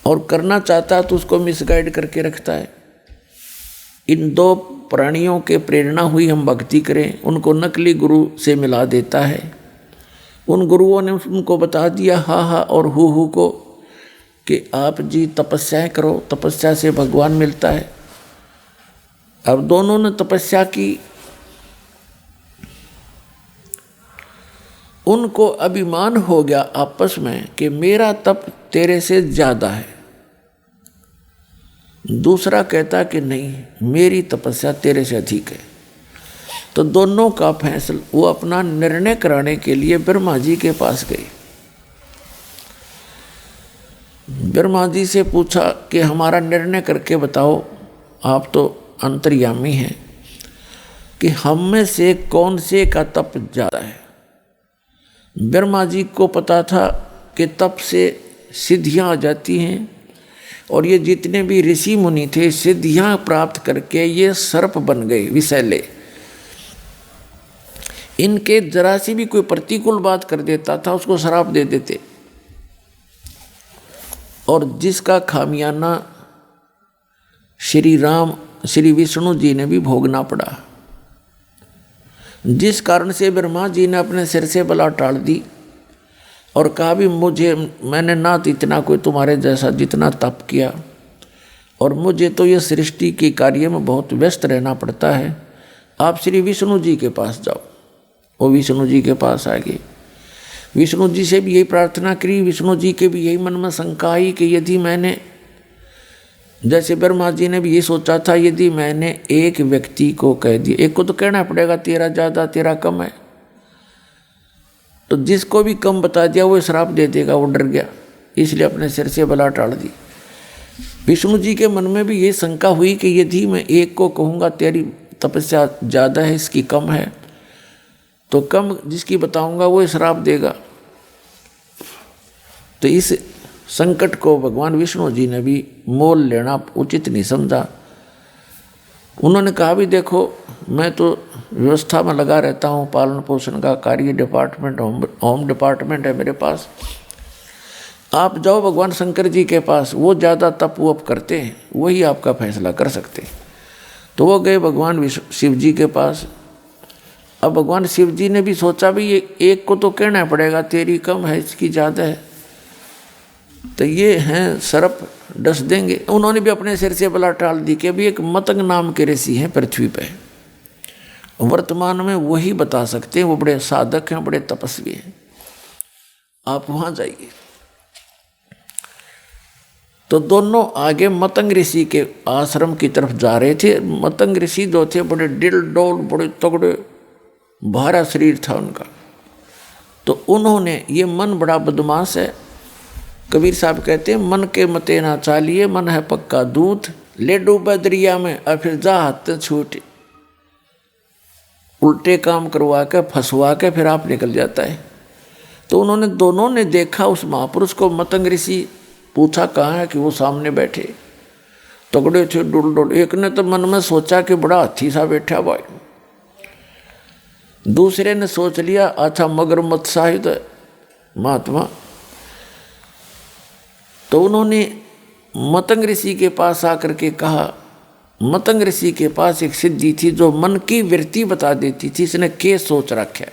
और करना चाहता तो उसको मिसगाइड करके रखता है। इन 2 प्राणियों के प्रेरणा हुई हम भक्ति करें, उनको नकली गुरु से मिला देता है। उन गुरुओं ने उनको बता दिया हा और हु को कि आप जी तपस्याएं करो, तपस्या से भगवान मिलता है। अब दोनों ने तपस्या की, उनको अभिमान हो गया आपस में कि मेरा तप तेरे से ज्यादा है। दूसरा कहता कि नहीं, मेरी तपस्या तेरे से अधिक है। तो दोनों का फैसला, वो अपना निर्णय कराने के लिए ब्रह्मा जी के पास गए। ब्रह्मा जी से पूछा कि हमारा निर्णय करके बताओ, आप तो अंतर्यामी हैं, कि हम में से कौन से का तप ज्यादा है। ब्रह्मा जी को पता था कि तप से सिद्धियां आ जाती हैं, और ये जितने भी ऋषि मुनि थे सिद्धियां प्राप्त करके ये सर्प बन गए विषैले। इनके जरा सी भी कोई प्रतिकूल बात कर देता था उसको श्राप दे देते, और जिसका खामियाना श्री विष्णु जी ने भी भोगना पड़ा। जिस कारण से ब्रह्मा जी ने अपने सिर से बला टाल दी और कहा भी मैंने ना तो इतना कोई तुम्हारे जैसा जितना तप किया, और मुझे तो ये सृष्टि के कार्य में बहुत व्यस्त रहना पड़ता है, आप श्री विष्णु जी के पास जाओ। वो विष्णु जी के पास आ गए। विष्णु जी से भी यही प्रार्थना करी। विष्णु जी के भी यही मन में शंका आई कि यदि मैंने, जैसे ब्रह्मा जी ने भी ये सोचा था, यदि मैंने एक व्यक्ति को कह दिया, एक को तो कहना पड़ेगा तेरा ज़्यादा तेरा कम है, तो जिसको भी कम बता दिया वो श्राप दे देगा। वो डर गया, इसलिए अपने सिर से बला टाल दी। विष्णु जी के मन में भी ये शंका हुई कि यदि मैं एक को कहूँगा तपस्या ज़्यादा है, इसकी कम है, तो कम जिसकी बताऊंगा वो श्राप देगा। तो इस संकट को भगवान विष्णु जी ने भी मोल लेना उचित नहीं समझा। उन्होंने कहा भी देखो मैं तो व्यवस्था में लगा रहता हूँ, पालन पोषण का कार्य डिपार्टमेंट, होम डिपार्टमेंट है मेरे पास, आप जाओ भगवान शंकर जी के पास, वो ज़्यादा तप वप करते हैं, वही आपका फैसला कर सकते हैं। तो वो गए भगवान शिव जी के पास। अब भगवान शिव जी ने भी सोचा भी ये एक को तो कहना पड़ेगा, तेरी कम है इसकी ज़्यादा है, तो ये हैं सर्प डस देंगे। उन्होंने भी अपने सिर से बला टाल दी कि भी एक मतंग नाम के ऋषि हैं पृथ्वी पे, वर्तमान में वही बता सकते हैं, वो बड़े साधक हैं, बड़े तपस्वी हैं, आप वहाँ जाइए। तो दोनों आगे मतंग ऋषि के आश्रम की तरफ जा रहे थे। मतंग ऋषि जो थे बड़े डिल डोल, बड़े तगड़े, भारा शरीर था उनका। तो उन्होंने, ये मन बड़ा बदमाश है, कबीर साहब कहते हैं मन के मते ना चालिए, मन है पक्का दूध, ले डूबे दरिया में और फिर जा हाथ छूटे। उल्टे काम करवा के फंसवा के फिर आप निकल जाता है। तो उन्होंने दोनों ने देखा उस महापुरुष को। मतंग ऋषि पूछा कहाँ है, कि वो सामने बैठे तगड़े थे, डुल डुल। एक ने तो मन में सोचा कि बड़ा हाथी सा बैठा भाई, दूसरे ने सोच लिया अच्छा मगरमच्छ साहित महात्मा। तो उन्होंने मतंग ऋषि के पास आकर के कहा, मतंग ऋषि के पास एक सिद्धि थी जो मन की वृत्ति बता देती थी, इसने क्या सोच रखा है।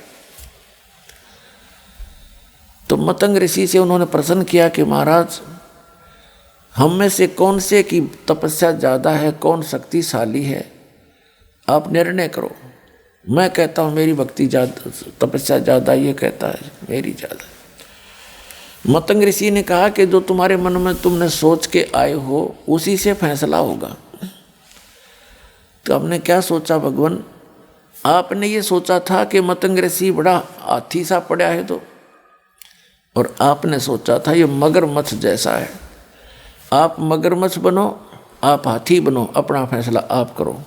तो मतंग ऋषि से उन्होंने प्रश्न किया कि महाराज हम में से कौन से की तपस्या ज़्यादा है, कौन शक्तिशाली है, आप निर्णय करो। मैं कहता हूँ मेरी भक्ति ज़्यादा, तपस्या ज़्यादा, ये कहता है मेरी ज़्यादा। मतंग ऋषि ने कहा कि जो तुम्हारे मन में तुमने सोच के आए हो उसी से फैसला होगा। तो आपने क्या सोचा भगवान? आपने ये सोचा था कि मतंग ऋषि बड़ा हाथी सा पड़ा है, तो और आपने सोचा था ये मगरमच्छ जैसा है। आप मगरमच्छ बनो, आप हाथी बनो, अपना फैसला आप करो।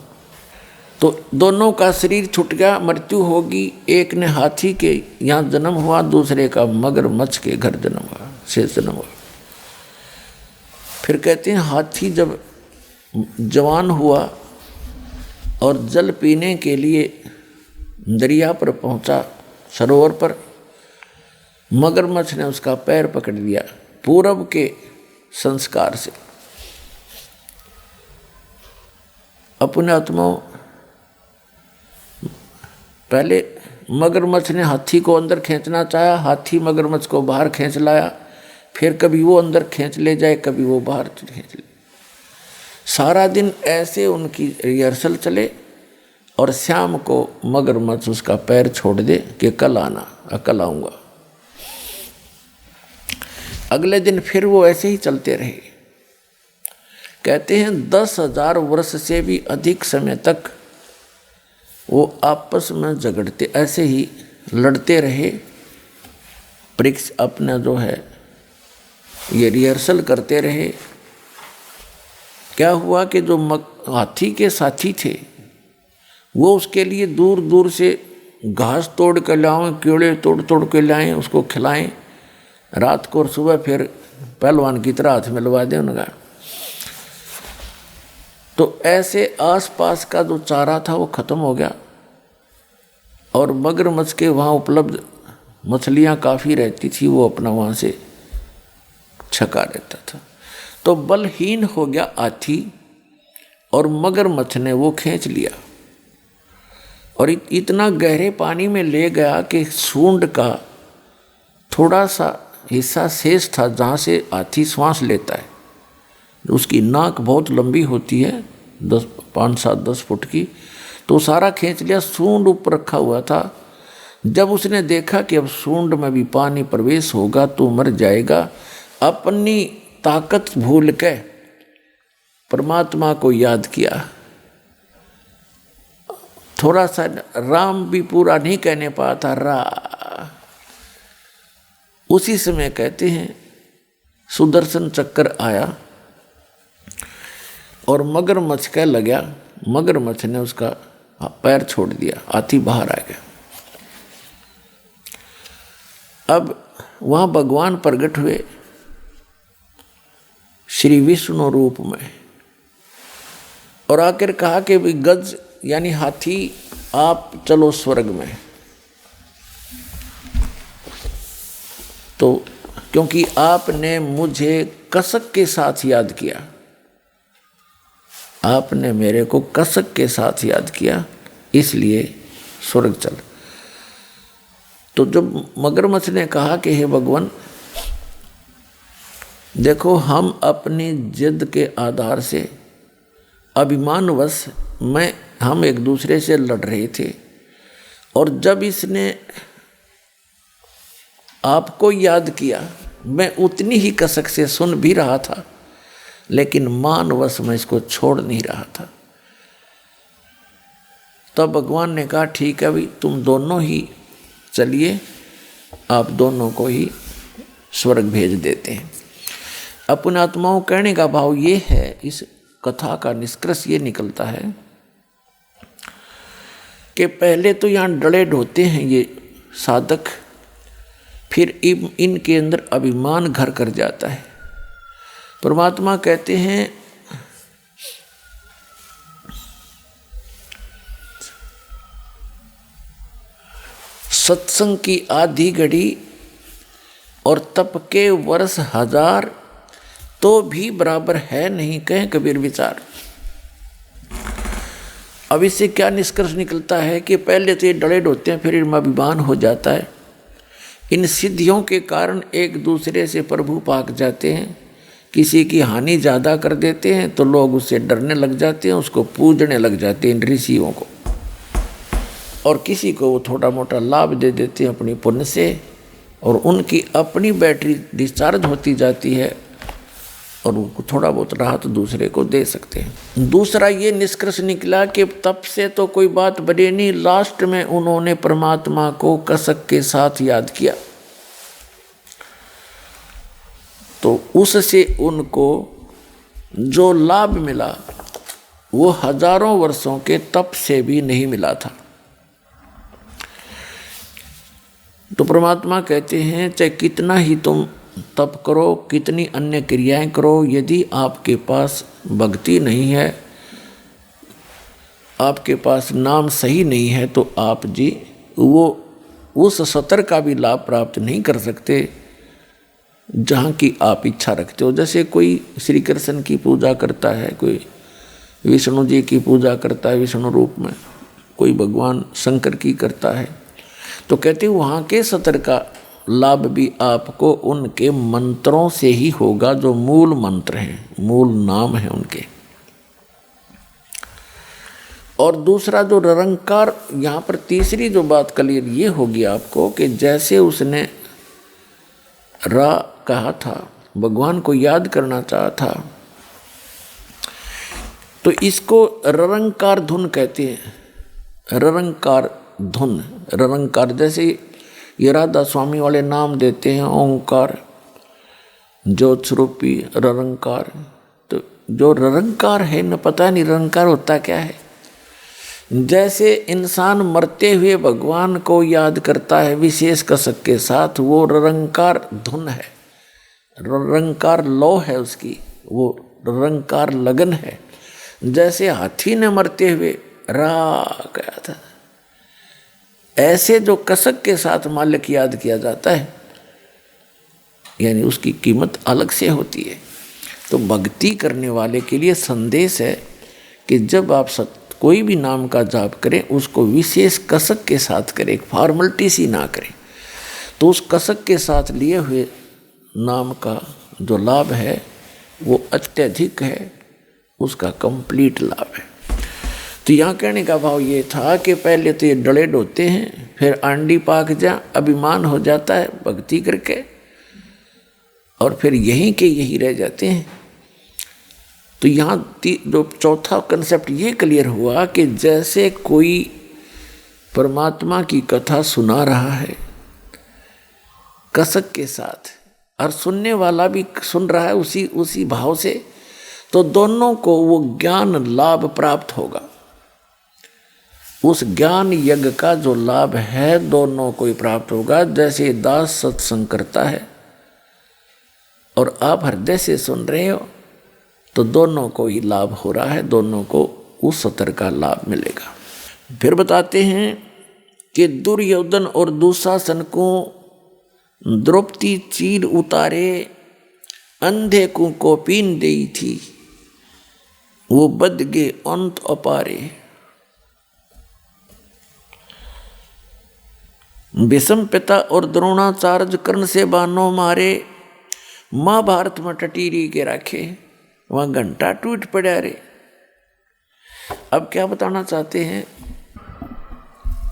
तो दोनों का शरीर छूट गया, मृत्यु होगी। एक ने हाथी के यहाँ जन्म हुआ, दूसरे का मगरमच्छ के घर जन्म हुआ, शेष जन्म हुआ। फिर कहते हैं हाथी जब जवान हुआ और जल पीने के लिए दरिया पर पहुंचा, सरोवर पर, मगरमच्छ ने उसका पैर पकड़ लिया पूरब के संस्कार से। अपने आत्मा पहले मगरमच्छ ने हाथी को अंदर खींचना चाहा, हाथी मगरमच्छ को बाहर खींच लाया, फिर कभी वो अंदर खींच ले जाए, कभी वो बाहर खींच ले। सारा दिन ऐसे उनकी रिहर्सल चले और शाम को मगरमच्छ उसका पैर छोड़ दे कि कल आना, कल आऊँगा। अगले दिन फिर वो ऐसे ही चलते रहे। कहते हैं 10,000 वर्ष से भी अधिक समय तक वो आपस में झगड़ते, ऐसे ही लड़ते रहे। परीक्षा अपना जो है ये रिहर्सल करते रहे। क्या हुआ कि जो हाथी के साथी थे वो उसके लिए दूर दूर से घास तोड़ कर लाएं, कीड़े तोड़ तोड़ के लाएं, उसको खिलाएं रात को, और सुबह फिर पहलवान की तरह हाथ मिलवा दें उनका। तो ऐसे आसपास का जो चारा था वो खत्म हो गया और मगरमच्छ के वहाँ उपलब्ध मछलियाँ काफ़ी रहती थी, वो अपना वहाँ से छका रहता था। तो बलहीन हो गया हाथी और मगरमच्छ ने वो खींच लिया और इतना गहरे पानी में ले गया कि सूंड का थोड़ा सा हिस्सा शेष था जहाँ से हाथी श्वास लेता है। उसकी नाक बहुत लंबी होती है, 5-7-10 फुट की, तो सारा खींच लिया। सूंड ऊपर रखा हुआ था। जब उसने देखा कि अब सूंड में भी पानी प्रवेश होगा तो मर जाएगा, अपनी ताकत भूल के परमात्मा को याद किया। थोड़ा सा राम भी पूरा नहीं कहने पाया था, रा। उसी समय कहते हैं सुदर्शन चक्र आया और मगरमच्छ का लगा। मगरमच्छ ने उसका पैर छोड़ दिया, हाथी बाहर आ गया। अब वहां भगवान प्रकट हुए श्री विष्णु रूप में और आकर कहा कि भी गज यानी हाथी आप चलो स्वर्ग में। तो क्योंकि आपने मुझे कसक के साथ याद किया, आपने मेरे को कसक के साथ याद किया, इसलिए स्वर्ग चल। तो जब मगरमच्छ ने कहा कि हे भगवान देखो, हम अपनी जिद के आधार से अभिमानवश हम एक दूसरे से लड़ रहे थे, और जब इसने आपको याद किया मैं उतनी ही कसक से सुन भी रहा था, लेकिन मानवश मैं इसको छोड़ नहीं रहा था। तब भगवान ने कहा ठीक है भाई, तुम दोनों ही चलिए, आप दोनों को ही स्वर्ग भेज देते हैं। अपने आत्माओं कहने का भाव ये है, इस कथा का निष्कर्ष ये निकलता है कि पहले तो यहाँ डरे ढोते हैं ये साधक, फिर इनके अंदर अभिमान घर कर जाता है। परमात्मा कहते हैं सत्संग की आधी घड़ी और तप के वर्ष 1000 तो भी बराबर है नहीं, कहें कबीर विचार। अब इससे क्या निष्कर्ष निकलता है कि पहले तो ये डरे ढोते हैं, फिर इनमें अभिमान हो जाता है। इन सिद्धियों के कारण एक दूसरे से प्रभु पाक जाते हैं, किसी की हानि ज़्यादा कर देते हैं तो लोग उससे डरने लग जाते हैं, उसको पूजने लग जाते हैं इन ऋषियों को, और किसी को वो थोड़ा मोटा लाभ दे देते हैं अपनी पुण्य से, और उनकी अपनी बैटरी डिस्चार्ज होती जाती है और उनको थोड़ा बहुत राहत दूसरे को दे सकते हैं। दूसरा ये निष्कर्ष निकला कि तब से तो कोई बात बनी नहीं, लास्ट में उन्होंने परमात्मा को कसक के साथ याद किया, तो उससे उनको जो लाभ मिला वो हजारों वर्षों के तप से भी नहीं मिला था। तो परमात्मा कहते हैं चाहे कितना ही तुम तप करो, कितनी अन्य क्रियाएं करो, यदि आपके पास भक्ति नहीं है, आपके पास नाम सही नहीं है, तो आप जी वो उस सतर का भी लाभ प्राप्त नहीं कर सकते जहाँ की आप इच्छा रखते हो। जैसे कोई श्री कृष्ण की पूजा करता है, कोई विष्णु जी की पूजा करता है विष्णु रूप में, कोई भगवान शंकर की करता है, तो कहते वहाँ के सतर का लाभ भी आपको उनके मंत्रों से ही होगा, जो मूल मंत्र हैं, मूल नाम है उनके। और दूसरा जो निरंकार, यहाँ पर तीसरी जो बात क्लियर ये होगी आपको कि जैसे उसने रा कहा था, भगवान को याद करना चाहा था, तो इसको निरंकार धुन कहते हैं। निरंकार धुन, निरंकार जैसे ये राधा स्वामी वाले नाम देते हैं ओंकार, ज्योत स्वरूपी निरंकार। तो जो निरंकार है न, पता नहीं निरंकार होता क्या है। जैसे इंसान मरते हुए भगवान को याद करता है विशेष कसक के साथ, वो निरंकार धुन है, निरंकार लौ है उसकी, वो निरंकार लगन है। जैसे हाथी ने मरते हुए रा गया था, ऐसे जो कसक के साथ मालिक याद किया जाता है, यानी उसकी कीमत अलग से होती है। तो भक्ति करने वाले के लिए संदेश है कि जब आप कोई भी नाम का जाप करें, उसको विशेष कसक के साथ करें, फॉर्मलिटी सी ना करें। तो उस कसक के साथ लिए हुए नाम का जो लाभ है वो अत्यधिक है, उसका कंप्लीट लाभ है। तो यहाँ कहने का भाव ये था कि पहले तो ये डले ढोते हैं, फिर आंडी पाक जा अभिमान हो जाता है भक्ति करके, और फिर यहीं के यही रह जाते हैं। तो यहाँ जो चौथा कंसेप्ट ये क्लियर हुआ कि जैसे कोई परमात्मा की कथा सुना रहा है कसक के साथ, और सुनने वाला भी सुन रहा है उसी भाव से, तो दोनों को वो ज्ञान लाभ प्राप्त होगा। उस ज्ञान यज्ञ का जो लाभ है दोनों को ही प्राप्त होगा। जैसे दास सत्संग करता है और आप हृदय से सुन रहे हो तो दोनों को ही लाभ हो रहा है, दोनों को उस सत्र का लाभ मिलेगा। फिर बताते हैं कि दुर्योधन और दुशासन को द्रौपदी चीर उतारे, अंधे को कोपीन देई थी, वो बद गे अंत अपारे। भीष्म पिता और द्रोणाचार्य कर्ण से बानों मारे, महाभारत में टटीरी के रखे, वहां घंटा टूट पड़ा रे। अब क्या बताना चाहते हैं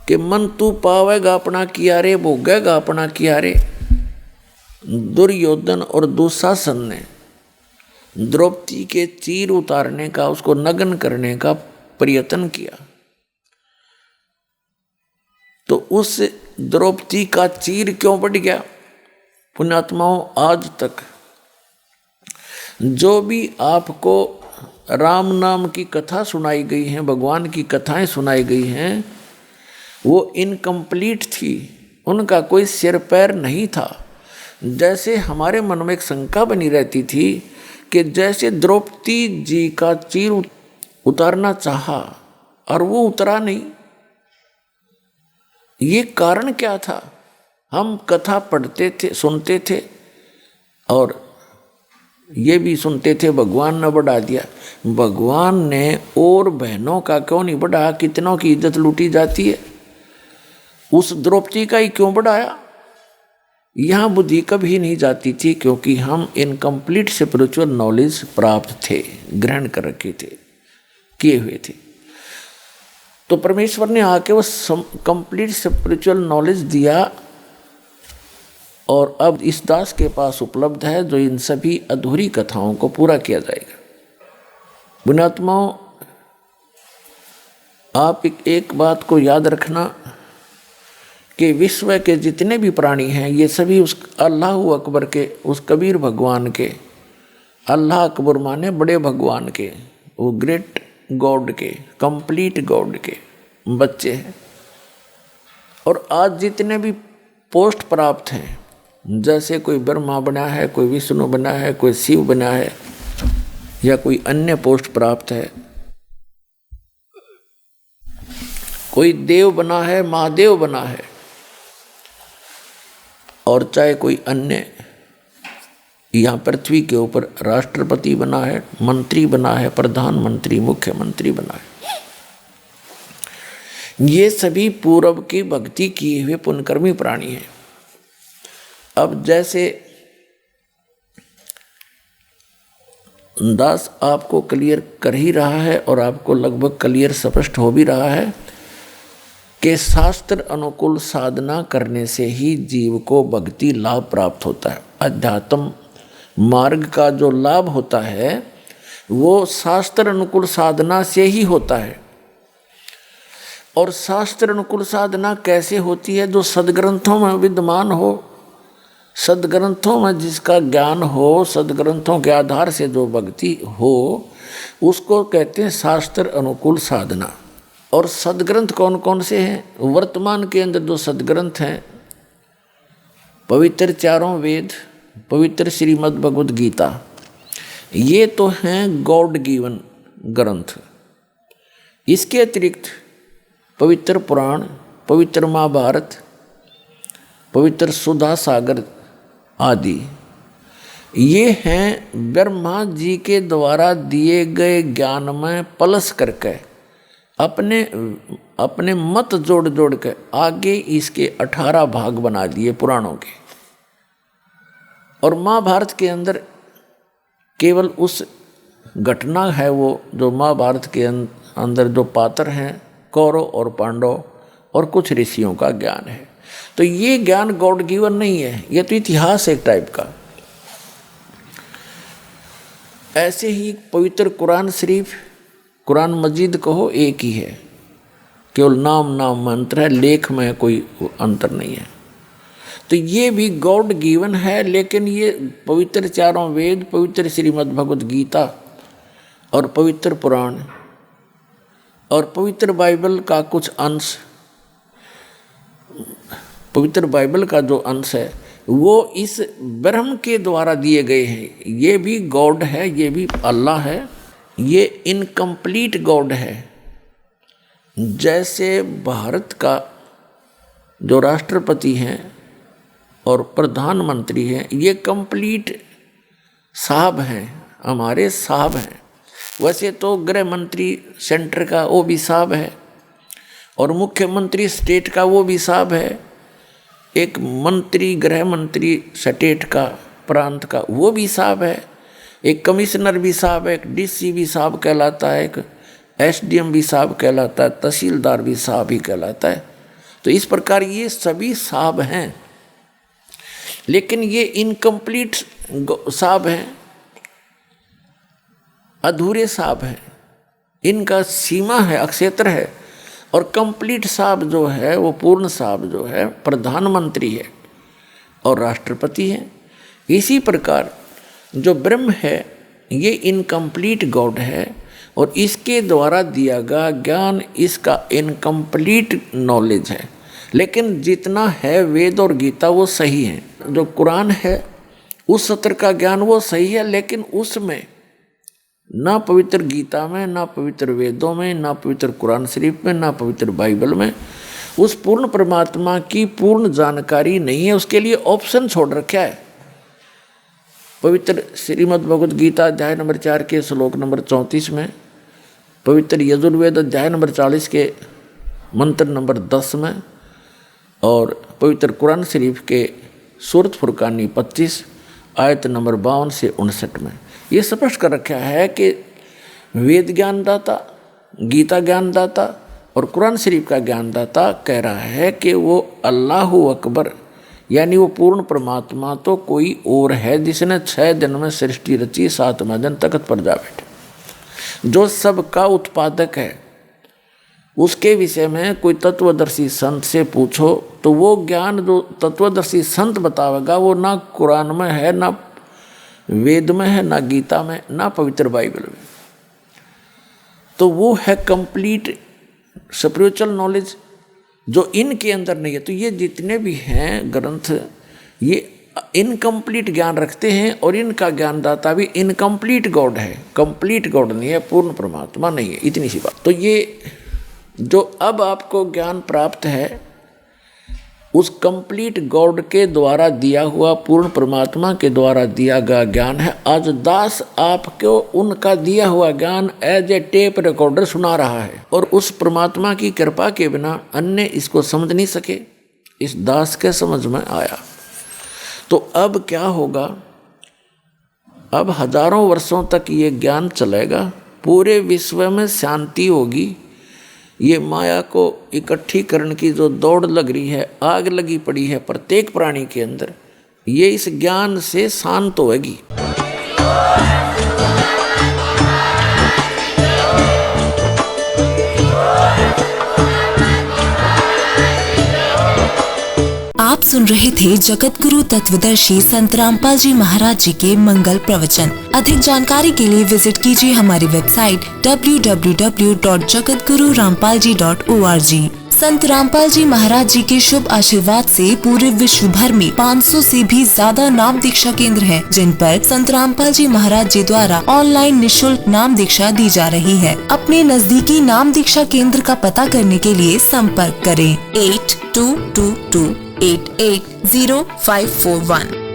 कि मन तू पावेगा अपना किया रे, भोगेगा अपना किया रे। दुर्योधन और दुशासन ने द्रौपदी के चीर उतारने का, उसको नग्न करने का प्रयत्न किया, तो उस द्रौपदी का चीर क्यों बढ़ गया? पुण्यात्माओं, आज तक जो भी आपको राम नाम की कथा सुनाई गई है, भगवान की कथाएं सुनाई गई हैं, वो इनकम्प्लीट थी, उनका कोई सिर पैर नहीं था। जैसे हमारे मन में एक शंका बनी रहती थी कि जैसे द्रौपदी जी का चीर उतारना चाहा और वो उतरा नहीं, ये कारण क्या था? हम कथा पढ़ते थे, सुनते थे और ये भी सुनते थे भगवान ने बढ़ा दिया। भगवान ने और बहनों का क्यों नहीं बढ़ाया? कितनों की इज्जत लूटी जाती है, उस द्रौपदी का ही क्यों बढ़ाया? यहाँ बुद्धि कभी नहीं जाती थी, क्योंकि हम इनकम्प्लीट स्पिरिचुअल नॉलेज प्राप्त थे, ग्रहण कर रखे थे, किए हुए थे। तो परमेश्वर ने आके वो कंप्लीट स्पिरिचुअल नॉलेज दिया और अब इस दास के पास उपलब्ध है, जो इन सभी अधूरी कथाओं को पूरा किया जाएगा। पुण्यात्माओं, आप एक बात को याद रखना कि विश्व के जितने भी प्राणी हैं, ये सभी उस अल्लाह अकबर के, उस कबीर भगवान के, अल्लाह अकबर माने बड़े भगवान के, वो ग्रेट गॉड के, कंप्लीट गॉड के बच्चे हैं। और आज जितने भी पोस्ट प्राप्त हैं, जैसे कोई ब्रह्मा बना है, कोई विष्णु बना है, कोई शिव बना है, या कोई अन्य पोस्ट प्राप्त है, कोई देव बना है, महादेव बना है, और चाहे कोई अन्य यहाँ पृथ्वी के ऊपर राष्ट्रपति बना है, मंत्री बना है, प्रधानमंत्री, मुख्यमंत्री बना है, ये सभी पूर्व की भक्ति किए हुए पुण्यकर्मी प्राणी हैं। अब जैसे दास आपको क्लियर कर ही रहा है और आपको लगभग क्लियर स्पष्ट हो भी रहा है कि शास्त्र अनुकूल साधना करने से ही जीव को भक्ति लाभ प्राप्त होता है। अध्यात्म मार्ग का जो लाभ होता है वो शास्त्र अनुकूल साधना से ही होता है। और शास्त्र अनुकूल साधना कैसे होती है? जो सदग्रंथों में विद्यमान हो, सदग्रंथों में जिसका ज्ञान हो, सदग्रंथों के आधार से जो भक्ति हो, उसको कहते हैं शास्त्र अनुकूल साधना। और सदग्रंथ कौन कौन से हैं? वर्तमान के अंदर जो सदग्रंथ हैं, पवित्र चारों वेद, पवित्र श्रीमद् भगवद गीता, ये तो हैं गॉड गिवन ग्रंथ। इसके अतिरिक्त पवित्र पुराण, पवित्र महाभारत, पवित्र सुधा सागर आदि, ये हैं ब्रह्मा जी के द्वारा दिए गए ज्ञान में पलस करके अपने मत जोड़ जोड़ के आगे इसके 18 भाग बना दिए पुराणों के। और महाभारत के अंदर केवल उस घटना है, वो जो महाभारत के अंदर जो पात्र हैं, कौरव और पांडव और कुछ ऋषियों का ज्ञान है। तो ये ज्ञान गॉड गिवन नहीं है, ये तो इतिहास एक टाइप का। ऐसे ही पवित्र कुरान शरीफ, कुरान मजीद कहो, एक ही है, केवल नाम नाम मंत्र है, लेख में कोई अंतर नहीं है। तो ये भी गॉड गिवन है, लेकिन ये पवित्र चारों वेद, पवित्र श्रीमद् भगवद गीता और पवित्र पुराण, और पवित्र बाइबल का कुछ अंश, पवित्र बाइबल का जो अंश है वो इस ब्रह्म के द्वारा दिए गए हैं। ये भी गॉड है, ये भी अल्लाह है, ये इनकम्प्लीट गॉड है। जैसे भारत का जो राष्ट्रपति हैं और प्रधानमंत्री हैं, ये कंप्लीट साहब हैं, हमारे साहब हैं। वैसे तो गृह मंत्री सेंटर का वो भी साहब है, और मुख्यमंत्री स्टेट का वो भी साहब है, एक मंत्री गृह मंत्री स्टेट का प्रांत का वो भी साहब है, एक कमिश्नर भी साहब है, एक डीसी भी साहब कहलाता है, एक एसडीएम भी साहब कहलाता है, तहसीलदार भी साहब ही कहलाता है। तो इस प्रकार ये सभी साहब हैं, लेकिन ये इनकम्प्लीट साहब हैं, अधूरे साहब हैं, इनका सीमा है, अक्षेत्र है। और कंप्लीट साहब जो है वो पूर्ण साहब जो है प्रधानमंत्री है और राष्ट्रपति है। इसी प्रकार जो ब्रह्म है ये इनकम्प्लीट गॉड है, और इसके द्वारा दिया गया ज्ञान इसका इनकम्प्लीट नॉलेज है। लेकिन जितना है वेद और गीता वो सही है, जो कुरान है उस सत्र का ज्ञान वो सही है, लेकिन उसमें ना पवित्र गीता में, ना पवित्र वेदों में, ना पवित्र कुरान शरीफ में, ना पवित्र बाइबल में उस पूर्ण परमात्मा की पूर्ण जानकारी नहीं है। उसके लिए ऑप्शन छोड़ रखा है। पवित्र श्रीमद् भगवद गीता अध्याय नंबर 4 के श्लोक नंबर 34 में, पवित्र यजुर्वेद अध्याय नंबर 40 के मंत्र नंबर 10 में, और पवित्र कुरान शरीफ के सूरत फुरकानी 25 आयत नंबर 52 से 59 में ये स्पष्ट कर रखा है कि वेद ज्ञानदाता, गीता ज्ञानदाता और कुरान शरीफ का ज्ञानदाता कह रहा है कि वो अल्लाहु अकबर, यानी वो पूर्ण परमात्मा तो कोई और है जिसने 6 दिन में सृष्टि रची, 7वें दिन तख्त पर जा बैठे, जो सबका उत्पादक है। उसके विषय में कोई तत्वदर्शी संत से पूछो तो वो ज्ञान जो तत्वदर्शी संत बतावेगा वो ना कुरान में है, ना वेद में है, ना गीता में, ना पवित्र बाइबल में। तो वो है कंप्लीट स्पिरिचुअल नॉलेज जो इनके अंदर नहीं है। तो ये जितने भी हैं ग्रंथ ये इनकम्प्लीट ज्ञान रखते हैं, और इनका ज्ञानदाता भी इनकम्प्लीट गॉड है, कंप्लीट गॉड नहीं है, पूर्ण परमात्मा नहीं है। इतनी सी बात। तो ये जो अब आपको ज्ञान प्राप्त है उस कंप्लीट गॉड के द्वारा दिया हुआ, पूर्ण परमात्मा के द्वारा दिया गया ज्ञान है। आज दास आपको उनका दिया हुआ ज्ञान एज ए टेप रिकॉर्डर सुना रहा है, और उस परमात्मा की कृपा के बिना अन्य इसको समझ नहीं सके। इस दास के समझ में आया। तो अब क्या होगा? अब हजारों वर्षों तक ये ज्ञान चलेगा, पूरे विश्व में शांति होगी। ये माया को इकट्ठी करने की जो दौड़ लग रही है, आग लगी पड़ी है प्रत्येक प्राणी के अंदर, ये इस ज्ञान से शांत होगी। आप सुन रहे थे जगत गुरु तत्वदर्शी संत रामपाल जी महाराज जी के मंगल प्रवचन। अधिक जानकारी के लिए विजिट कीजिए हमारी वेबसाइट www.jagatgururampalji.org। संत रामपाल जी महाराज जी के शुभ आशीर्वाद से पूरे विश्व भर में 500 से भी ज्यादा नाम दीक्षा केंद्र हैं, जिन पर संत रामपाल जी महाराज जी द्वारा ऑनलाइन निःशुल्क नाम दीक्षा दी जा रही है। अपने नजदीकी नाम दीक्षा केंद्र का पता करने के लिए संपर्क करें 8222880541।